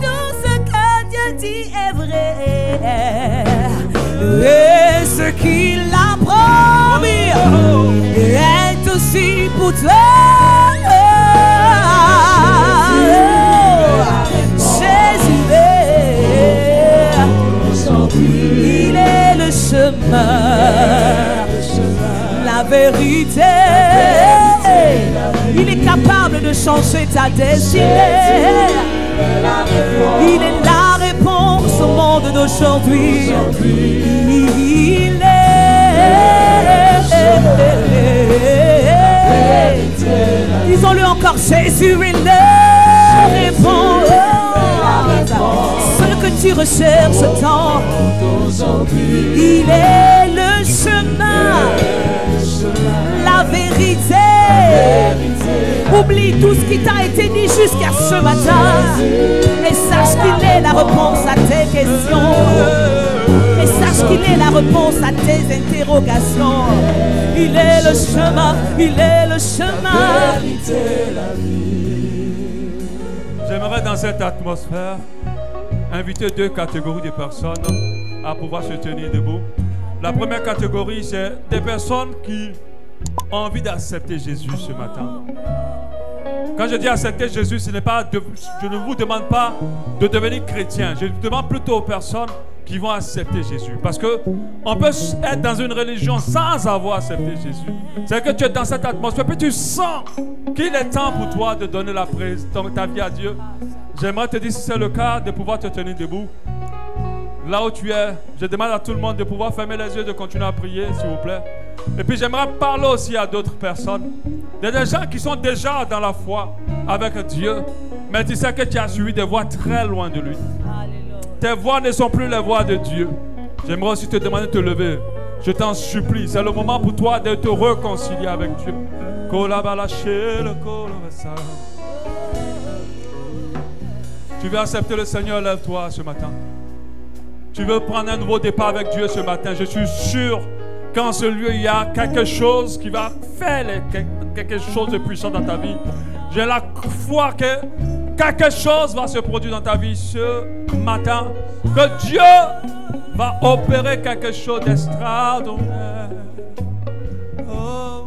tout ce que Dieu dit est vrai. Et ce qu'il a promis est aussi pour toi. Jésus il est le chemin, la vérité. Il est capable de changer ta destinée. Il est la réponse au monde d'aujourd'hui. Il est. Disons-le encore, Jésus est la réponse. Ce que tu recherches tant. Il est le chemin, la vérité. Oublie tout ce qui t'a été dit jusqu'à ce matin et sache qu'il est la réponse à tes questions. Et sache qu'il est la réponse à tes interrogations. Il est le chemin, il est le chemin. J'aimerais dans cette atmosphère inviter deux catégories de personnes à pouvoir se tenir debout. La première catégorie, c'est des personnes qui ont envie d'accepter Jésus ce matin. Quand je dis accepter Jésus, je ne vous demande pas de devenir chrétien. Je demande plutôt aux personnes qui vont accepter Jésus. Parce qu'on peut être dans une religion sans avoir accepté Jésus. C'est que tu es dans cette atmosphère, puis tu sens qu'il est temps pour toi de donner ta vie à Dieu. J'aimerais te dire, si c'est le cas, de pouvoir te tenir debout. Là où tu es, je demande à tout le monde de pouvoir fermer les yeux, de continuer à prier, s'il vous plaît. Et puis j'aimerais parler aussi à d'autres personnes. Il y a des gens qui sont déjà dans la foi avec Dieu, mais tu sais que tu as suivi des voies très loin de lui. Tes voies ne sont plus les voies de Dieu. J'aimerais aussi te demander de te lever. Je t'en supplie, c'est le moment pour toi de te réconcilier avec Dieu. Tu veux accepter le Seigneur, lève-toi ce matin. Tu veux prendre un nouveau départ avec Dieu ce matin. Je suis sûr qu'en ce lieu, il y a quelque chose qui va faire quelque chose de puissant dans ta vie. J'ai la foi que quelque chose va se produire dans ta vie ce matin. Que Dieu va opérer quelque chose d'extraordinaire. On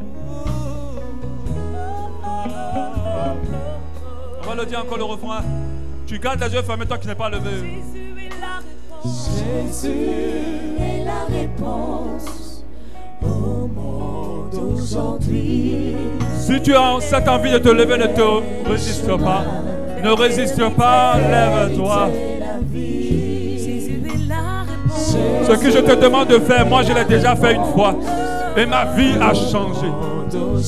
va le dire encore le refrain. Tu gardes les yeux fermés, toi qui n'es pas levé. Jésus est la réponse au monde aujourd'hui. Si tu as cette envie de te lever, ne te résiste pas. Ne résiste pas, lève-toi. Ce que je te demande de faire, moi je l'ai déjà fait une fois. Et ma vie a changé.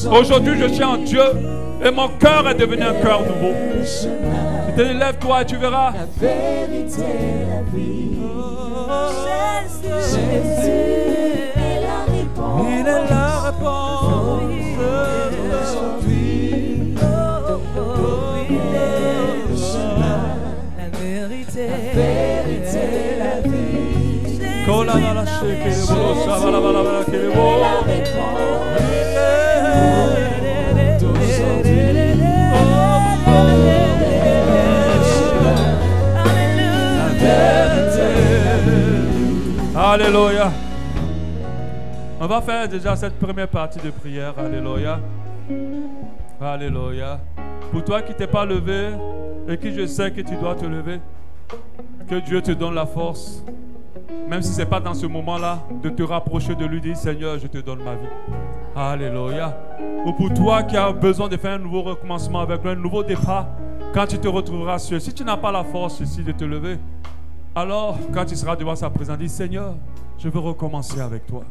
Aujourd'hui, je suis en Dieu. Et mon cœur est devenu un cœur nouveau. Je te dis, lève-toi et tu verras. La vérité, la vie. Jésus est la réponse. Il est la réponse. Aujourd'hui. Il est le chemin. La vérité, la vie. Kola la la shekebo, shabala bala bala kelebo. La réponse. Alléluia. On va faire déjà cette première partie de prière. Alléluia. Alléluia. Pour toi qui t'es pas levé et qui je sais que tu dois te lever, que Dieu te donne la force, même si ce n'est pas dans ce moment-là, de te rapprocher de lui, dire Seigneur, je te donne ma vie. Alléluia. Ou pour toi qui as besoin de faire un nouveau recommencement avec lui, un nouveau départ, quand tu te retrouveras seul, si tu n'as pas la force ici de te lever, alors quand tu seras devant sa présence, dis Seigneur, je veux recommencer avec toi.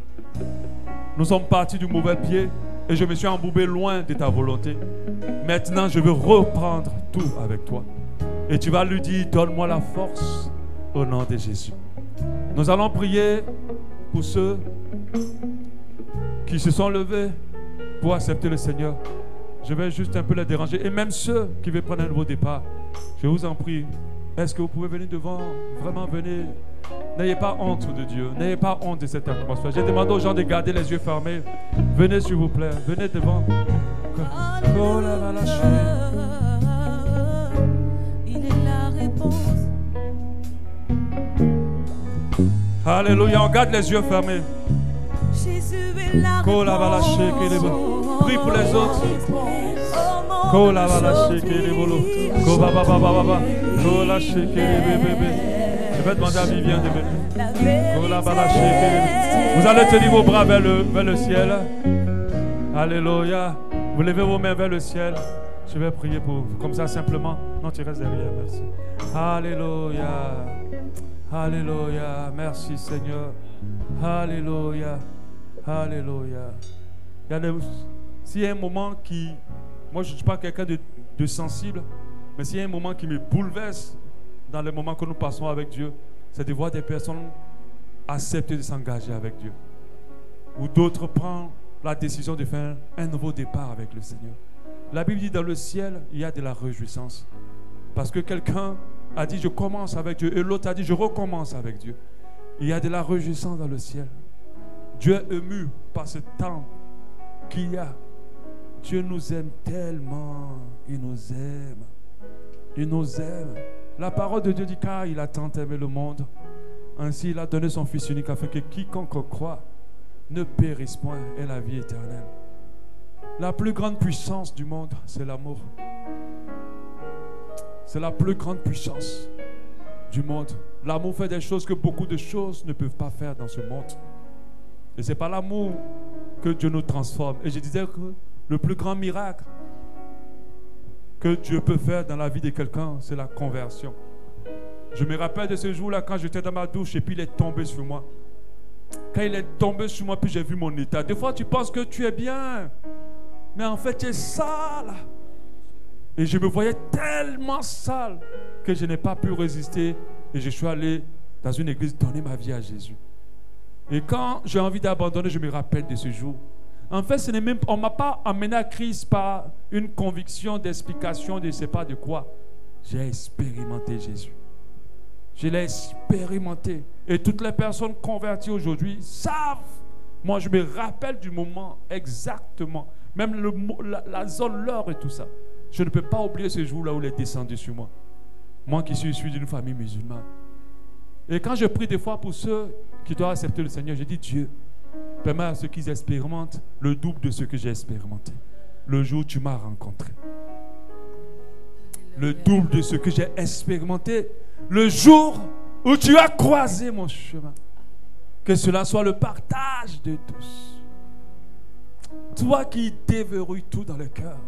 Nous sommes partis du mauvais pied et je me suis embourbé loin de ta volonté. Maintenant, je veux reprendre tout avec toi. Et tu vas lui dire, donne-moi la force au nom de Jésus. Nous allons prier pour ceux qui se sont levés pour accepter le Seigneur. Je vais juste un peu les déranger. Et même ceux qui veulent prendre un nouveau départ, je vous en prie, est-ce que vous pouvez venir devant? Vraiment, venez. N'ayez pas honte de Dieu. N'ayez pas honte de cette atmosphère. J'ai demandé aux gens de garder les yeux fermés. Venez s'il vous plaît. Venez devant. Oh là là, il est la réponse. Alléluia. On garde les yeux fermés. Jésus est la réponse. Prie pour les autres. Je vais demander à Vivien de venir. Vous allez tenir vos bras vers le ciel. Alléluia. Vous levez vos mains vers le ciel. Je vais prier pour vous. Comme ça, simplement. Non, tu restes derrière. Merci. Alléluia. Alléluia. Merci, Seigneur. Alléluia. Alléluia. S'il y a un moment qui... Moi, je ne suis pas quelqu'un de sensible, mais s'il y a un moment qui me bouleverse dans les moments que nous passons avec Dieu, c'est de voir des personnes accepter de s'engager avec Dieu. Ou d'autres prennent la décision de faire un nouveau départ avec le Seigneur. La Bible dit dans le ciel, il y a de la réjouissance. Parce que quelqu'un a dit, je commence avec Dieu. Et l'autre a dit, je recommence avec Dieu. Il y a de la réjouissance dans le ciel. Dieu est ému par ce temps qu'il y a. Dieu nous aime tellement. Il nous aime. Il nous aime. La parole de Dieu dit, car il a tant aimé le monde, ainsi il a donné son Fils unique afin que quiconque croit ne périsse point et la vie éternelle. La plus grande puissance du monde, c'est l'amour. C'est la plus grande puissance du monde. L'amour fait des choses que beaucoup de choses ne peuvent pas faire dans ce monde. Et c'est par l'amour que Dieu nous transforme. Et je disais que le plus grand miracle que Dieu peut faire dans la vie de quelqu'un, c'est la conversion. Je me rappelle de ce jour-là quand j'étais dans ma douche et puis il est tombé sur moi. Quand il est tombé sur moi, puis j'ai vu mon état. Des fois, tu penses que tu es bien, mais en fait, tu es sale. Et je me voyais tellement sale que je n'ai pas pu résister et je suis allé dans une église donner ma vie à Jésus. Et quand j'ai envie d'abandonner, je me rappelle de ce jour. En fait, on ne m'a pas amené à Christ par une conviction d'explication de je ne sais pas de quoi. J'ai expérimenté Jésus. Je l'ai expérimenté. Et toutes les personnes converties aujourd'hui savent. Moi, je me rappelle du moment exactement. Même la zone, l'heure et tout ça. Je ne peux pas oublier ce jour-là où il est descendu sur moi. Moi qui suis issu d'une famille musulmane. Et quand je prie des fois pour ceux qui doivent accepter le Seigneur, je dis Dieu, permets à ceux qui expérimentent le double de ce que j'ai expérimenté. Le jour où tu m'as rencontré. Le double de ce que j'ai expérimenté. Le jour où tu as croisé mon chemin. Que cela soit le partage de tous. Toi qui déverrouilles tout dans le cœur.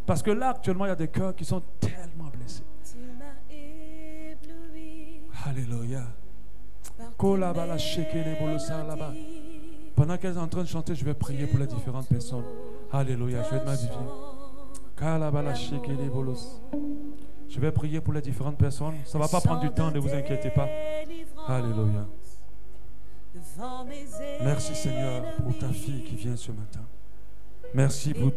Parce que là, actuellement, il y a des cœurs qui sont tellement blessés. Alléluia. Pendant qu'elles sont en train de chanter, je vais prier pour les différentes personnes. Alléluia. Je vais être ma vie. Je vais prier pour les différentes personnes. Ça ne va pas prendre du temps, ne vous inquiétez pas. Alléluia. Merci Seigneur pour ta fille qui vient ce matin. Merci pour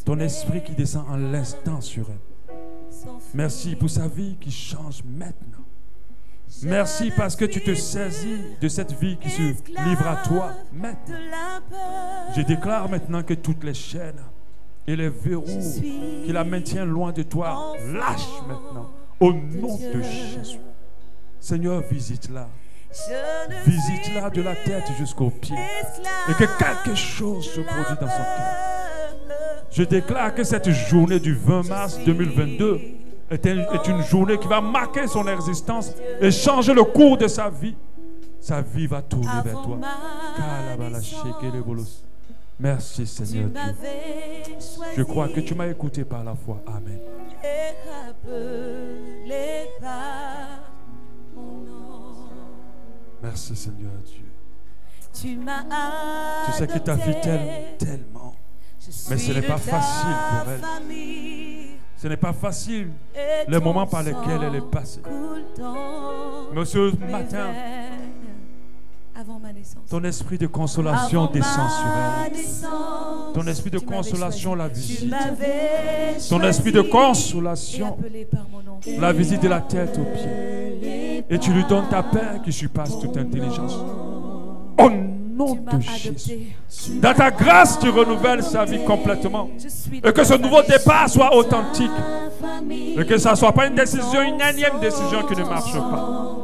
ton esprit qui descend en l'instant sur elle. Merci pour sa vie qui change maintenant. Merci parce que tu te saisis de cette vie qui se livre à toi maintenant. Je déclare maintenant que toutes les chaînes et les verrous qui la maintiennent loin de toi lâchent maintenant au nom de Jésus. Seigneur, visite-la. Visite-la de la tête jusqu'aux pieds et que quelque chose se produise dans son cœur. Je déclare que cette journée du 20 mars 2022 est une journée qui va marquer son existence et changer le cours de sa vie. Sa vie va tourner vers toi. Merci Seigneur Dieu. Je crois que tu m'as écouté par la foi. Amen. Merci Seigneur Dieu. Tu sais qu'il t'a fait tellement. Mais ce n'est pas facile pour elle. Ce n'est pas facile les moments par lesquels elle est passée. Mais ce matin, ton esprit de consolation descend sur elle. Ton esprit de consolation la visite. Ton esprit de consolation la visite de la tête aux pieds. Et tu lui donnes ta paix qui surpasse toute intelligence. Au nom de Jésus. Dans ta grâce, tu renouvelles sa vie complètement. Et que ce nouveau départ soit authentique. Et que ça ne soit pas une décision, une énième décision qui ne marche pas.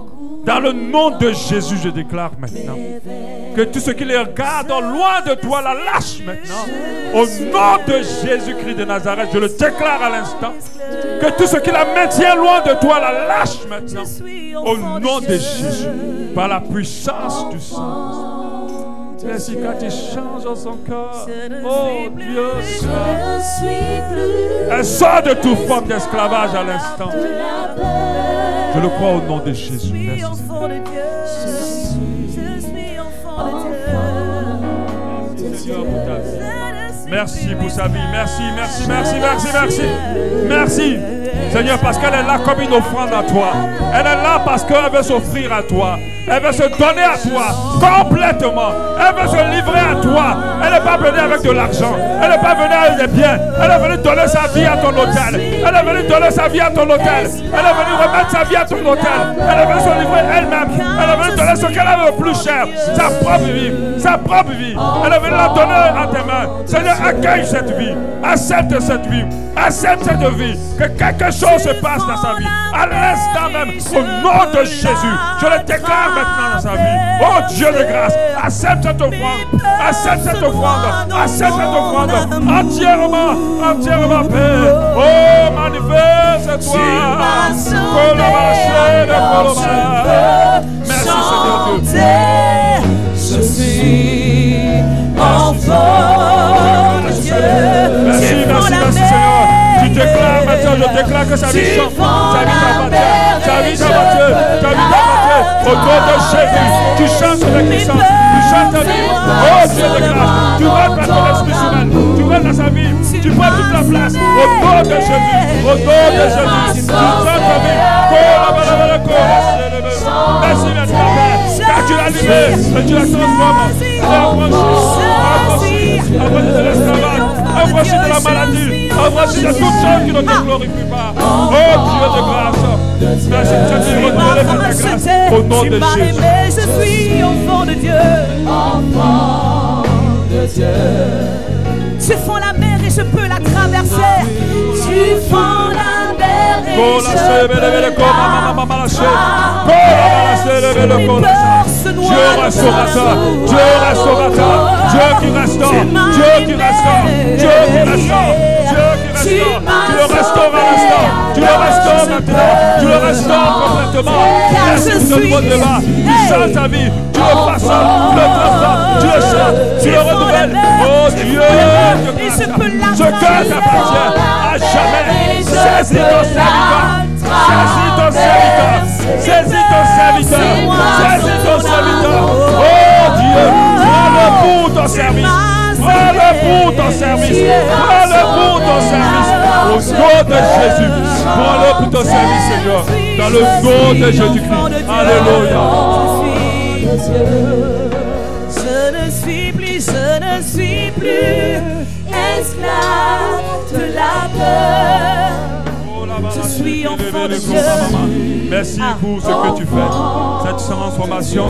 Dans le nom de Jésus, je déclare maintenant que tout ce qui les regarde loin de toi la lâche maintenant. Au nom de Jésus-Christ de Nazareth, je le déclare à l'instant. Que tout ce qui la maintient loin de toi la lâche maintenant. Au nom de Jésus, par la puissance du sang. Ainsi quand il change en son corps, oh Dieu, elle sort de toute forme d'esclavage à l'instant. Je le crois au nom de Jésus. Merci. Merci pour sa vie. Merci. Merci. Seigneur, parce qu'elle est là comme une offrande à toi. Elle est là parce qu'elle veut s'offrir à toi. Elle veut se donner à toi complètement. Elle veut se livrer à toi. Elle n'est pas venue avec de l'argent. Elle n'est pas venue avec des biens. Elle est venue donner sa vie à ton hôtel. Elle est venue donner sa vie à ton hôtel. Elle est venue remettre sa vie à ton hôtel. Elle est venue se livrer elle-même. Elle est venue donner ce qu'elle a le plus cher. Sa propre vie. Sa propre vie. Elle est venue la donner à tes mains. Seigneur, accueille cette vie. Accepte cette vie. Accepte cette vie. Que quelque chose se passe dans sa vie. À l'instant même, au nom de Jésus, je le déclare maintenant dans sa vie. Oh Dieu de grâce, accepte cette offrande. Accepte cette offrande. Accepte cette offrande. Entièrement paix. Oh, manifeste-toi. Merci Seigneur Dieu. Je suis enfant de Dieu. Merci Seigneur. Je déclare maintenant, je déclare que sa vie chante. Sa vie t'appartient. Au nom de Jésus, tu chantes avec puissance. Tu chantes ta vie. Oh Dieu de grâce, tu rentres dans ton esprit sur elle. Tu rentres dans sa vie. Tu prends toute la place. Au nom de Jésus. Tu chantes ta vie. Merci maintenant, Père. Car tu l'as libéré et tu la transformes. Affranchi de l'esclavage. Affranchi de la maladie. Affranchi de toutes choses qui ne te glorifient pas. Oh Dieu de grâce. Merci que tu es renouvelé par ta grâce. Au nom de Jésus. Je suis enfant de Dieu. Enfant de Dieu. Tu fends la mer et je peux la traverser. Tu fends la mer et je peux la traverser. Dieu restaurateur, Dieu restaurateur, Dieu qui restaure, Dieu qui restaure, Dieu qui restaure, Dieu qui restaure. Tu le restaures à l'instant, tu le restaures maintenant, tu le restaures complètement. Merci pour ce nouveau débat. Tu changes ta vie, tu le façonnes, tu le transformes, tu le changes, tu le renouvelles. Oh Dieu de grâce, ce cœur t'appartient à jamais. Saisis ton serviteur, saisis ton serviteur, saisis ton serviteur, saisis ton serviteur. Oh Dieu, prends-le pour ton service. Prends-le pour ton service. Prends-le pour ton service. Au nom de Jésus. Prends-le pour ton service, Seigneur. Dans le nom de Jésus-Christ. Alléluia. Je ne suis plus esclave de la peur. Je suis enfant de Dieu. Merci pour ce que tu fais, cette transformation.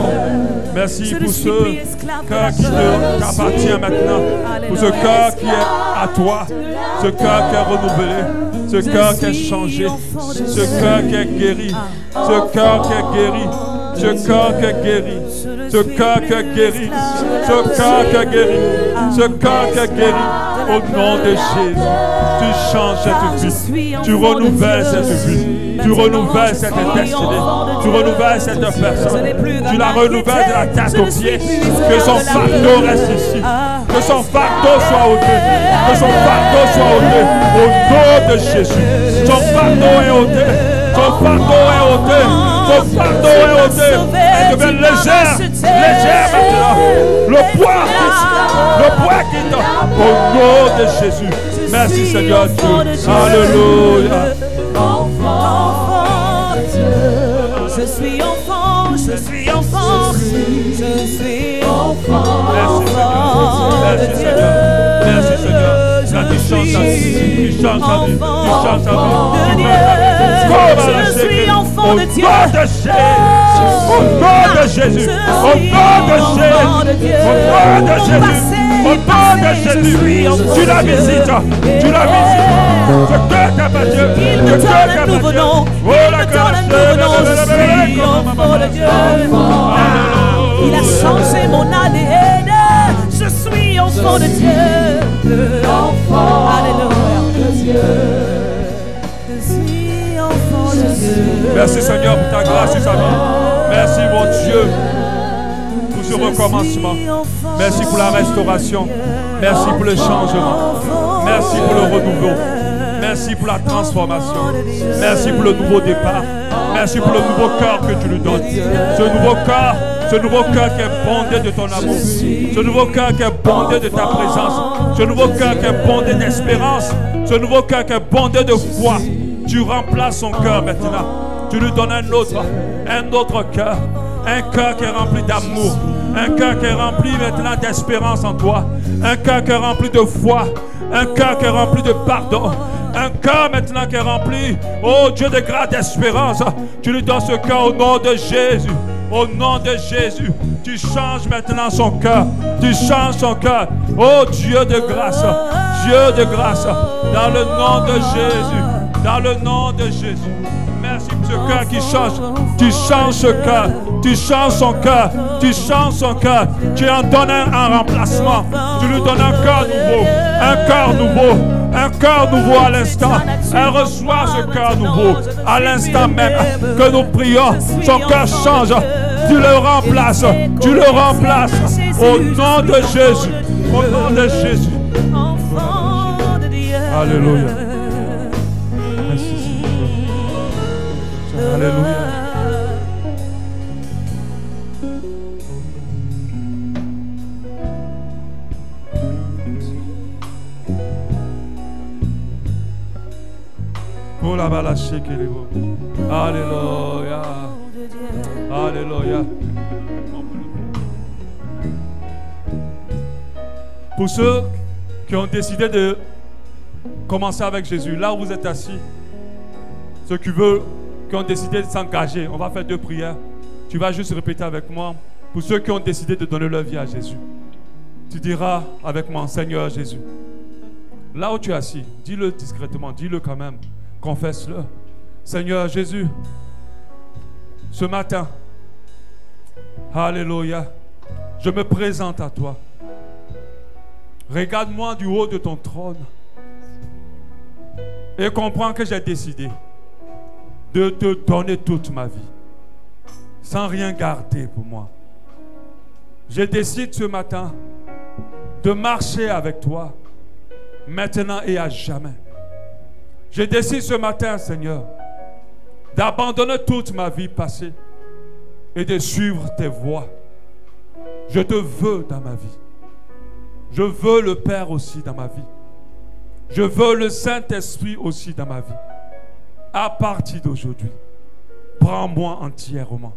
Merci pour ce cœur qui t'appartient maintenant, pour ce cœur qui est à toi, ce cœur qui est renouvelé, ce cœur qui est changé, ce cœur qui est guéri, ce cœur qui est guéri, ce cœur qui est guéri, ce cœur qui est guéri, ce cœur qui est guéri, ce cœur qui est guéri. Au nom de Jésus, tu changes cette vie. Tu renouvelles cette vie. Tu renouvelles cette destinée. Tu renouvelles cette personne. Tu la renouvelles de la tête aux pieds. Que son fardeau reste ici. Que son fardeau soit ôté. Que son fardeau soit ôté. Au nom de Jésus. Son fardeau est ôté. Son fardeau est ôté. Son fardeau est ôté. Elle devient légère. Légère maintenant. Le poids quitte. Au nom de Jésus. Merci Seigneur Dieu. Alléluia. Je suis enfant, je suis enfant, je suis enfant. Merci Seigneur. Merci Seigneur. Là, tu changes ta vie. Tu changes ta vie. Tu changes ta vie. Je suis enfant de Dieu. Au nom de Jésus. Au nom de Jésus. Au nom de Jésus. Au nom de Jésus. Tu la visites. Tu la visites. Ce cœur t'a battu. Il me donne un nouveau nom. Il me donne un nouveau nom. Je suis enfant de Dieu. Il a changé mon ADN. Je suis enfant de Dieu. Alléluia. Je suis enfant de Dieu. Merci Seigneur pour ta grâce et sa vie. Merci mon Dieu pour ce recommencement. Merci pour la restauration. Merci pour le changement. Merci pour le renouveau. Merci pour la transformation. Merci pour le nouveau départ. Merci pour le nouveau cœur que tu lui donnes. Ce nouveau cœur qui est bondé de ton amour. Ce nouveau cœur qui est bondé de ta présence. Ce nouveau cœur qui est bondé d'espérance. Ce nouveau cœur qui est bondé de foi. Tu remplaces son cœur maintenant. Tu lui donnes un autre cœur. Un cœur qui est rempli d'amour. Un cœur qui est rempli maintenant d'espérance en toi. Un cœur qui est rempli de foi. Un cœur qui est rempli de pardon. Un cœur maintenant qui est rempli, oh Dieu de grâce, d'espérance. Tu lui donnes ce cœur au nom de Jésus. Au nom de Jésus, tu changes maintenant son cœur. Tu changes son cœur. Oh Dieu de grâce. Dieu de grâce. Dans le nom de Jésus. Dans le nom de Jésus. Merci pour ce cœur qui change. Tu changes ce cœur. Tu changes son cœur. Tu changes son cœur. Tu en donnes un remplacement. Tu lui donnes un cœur nouveau. Un cœur nouveau. Un cœur nouveau à l'instant. Elle reçoit ce cœur nouveau. À l'instant même que nous prions, son cœur change. Tu le remplaces. Tu le remplaces. Au nom de Jésus. Au nom de Jésus. Alléluia. Merci Seigneur. Alléluia. Oh la balache qui est beau. Alléluia. Alléluia. Pour ceux qui ont décidé de commencer avec Jésus, là où vous êtes assis, ceux qui ont décidé de s'engager, on va faire 2 prières. Tu vas juste répéter avec moi. Pour ceux qui ont décidé de donner leur vie à Jésus, tu diras avec moi, Seigneur Jésus. Là où tu es assis, dis-le discrètement, dis-le quand même. Confesse-le. Seigneur Jésus, ce matin, alléluia, je me présente à toi. Regarde-moi du haut de ton trône et comprends que j'ai décidé de te donner toute ma vie, sans rien garder pour moi. Je décide ce matin de marcher avec toi, maintenant et à jamais. Je décide ce matin, Seigneur, d'abandonner toute ma vie passée et de suivre tes voies. Je te veux dans ma vie. Je veux le Père aussi dans ma vie. Je veux le Saint-Esprit aussi dans ma vie. À partir d'aujourd'hui, prends-moi entièrement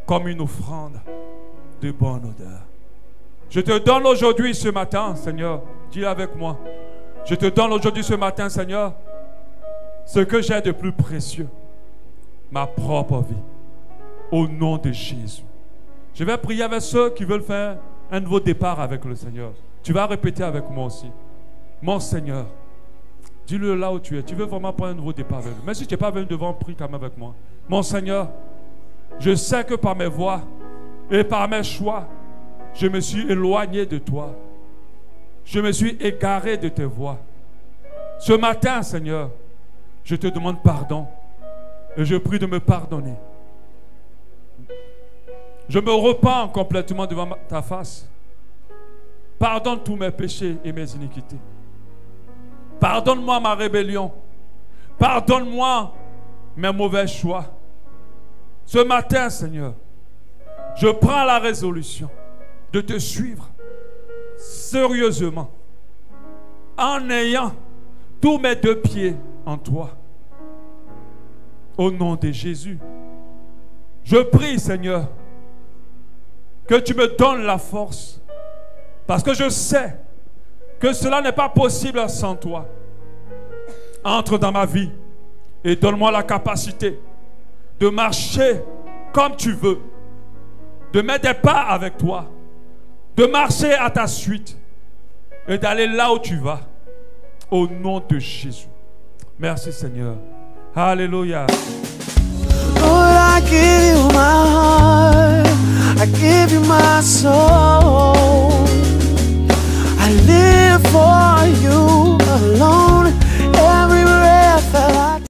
comme une offrande de bonne odeur. Je te donne aujourd'hui ce matin, Seigneur, dis avec moi. Je te donne aujourd'hui ce matin, Seigneur, ce que j'ai de plus précieux, ma propre vie, au nom de Jésus. Je vais prier avec ceux qui veulent faire un nouveau départ avec le Seigneur. Tu vas répéter avec moi aussi. Mon Seigneur, dis-le là où tu es. Tu veux vraiment prendre un nouveau départ avec lui. Même si tu n'es pas venu devant, prie quand même avec moi. Mon Seigneur, je sais que par mes voies et par mes choix, je me suis éloigné de toi. je me suis égaré de tes voies. Ce matin, Seigneur, je te demande pardon et je prie de me pardonner. Je me repens complètement devant ta face. Pardonne tous mes péchés et mes iniquités. Pardonne-moi ma rébellion. Pardonne-moi mes mauvais choix. Ce matin, Seigneur, je prends la résolution de te suivre sérieusement en ayant tous mes deux pieds en toi. Au nom de Jésus, je prie, Seigneur, que tu me donnes la force, parce que je sais que cela n'est pas possible sans toi. Entre dans ma vie et donne-moi la capacité de marcher comme tu veux, de mettre des pas avec toi, de marcher à ta suite et d'aller là où tu vas. Au nom de Jésus. Merci Seigneur. Alléluia. Lord, I give you my heart.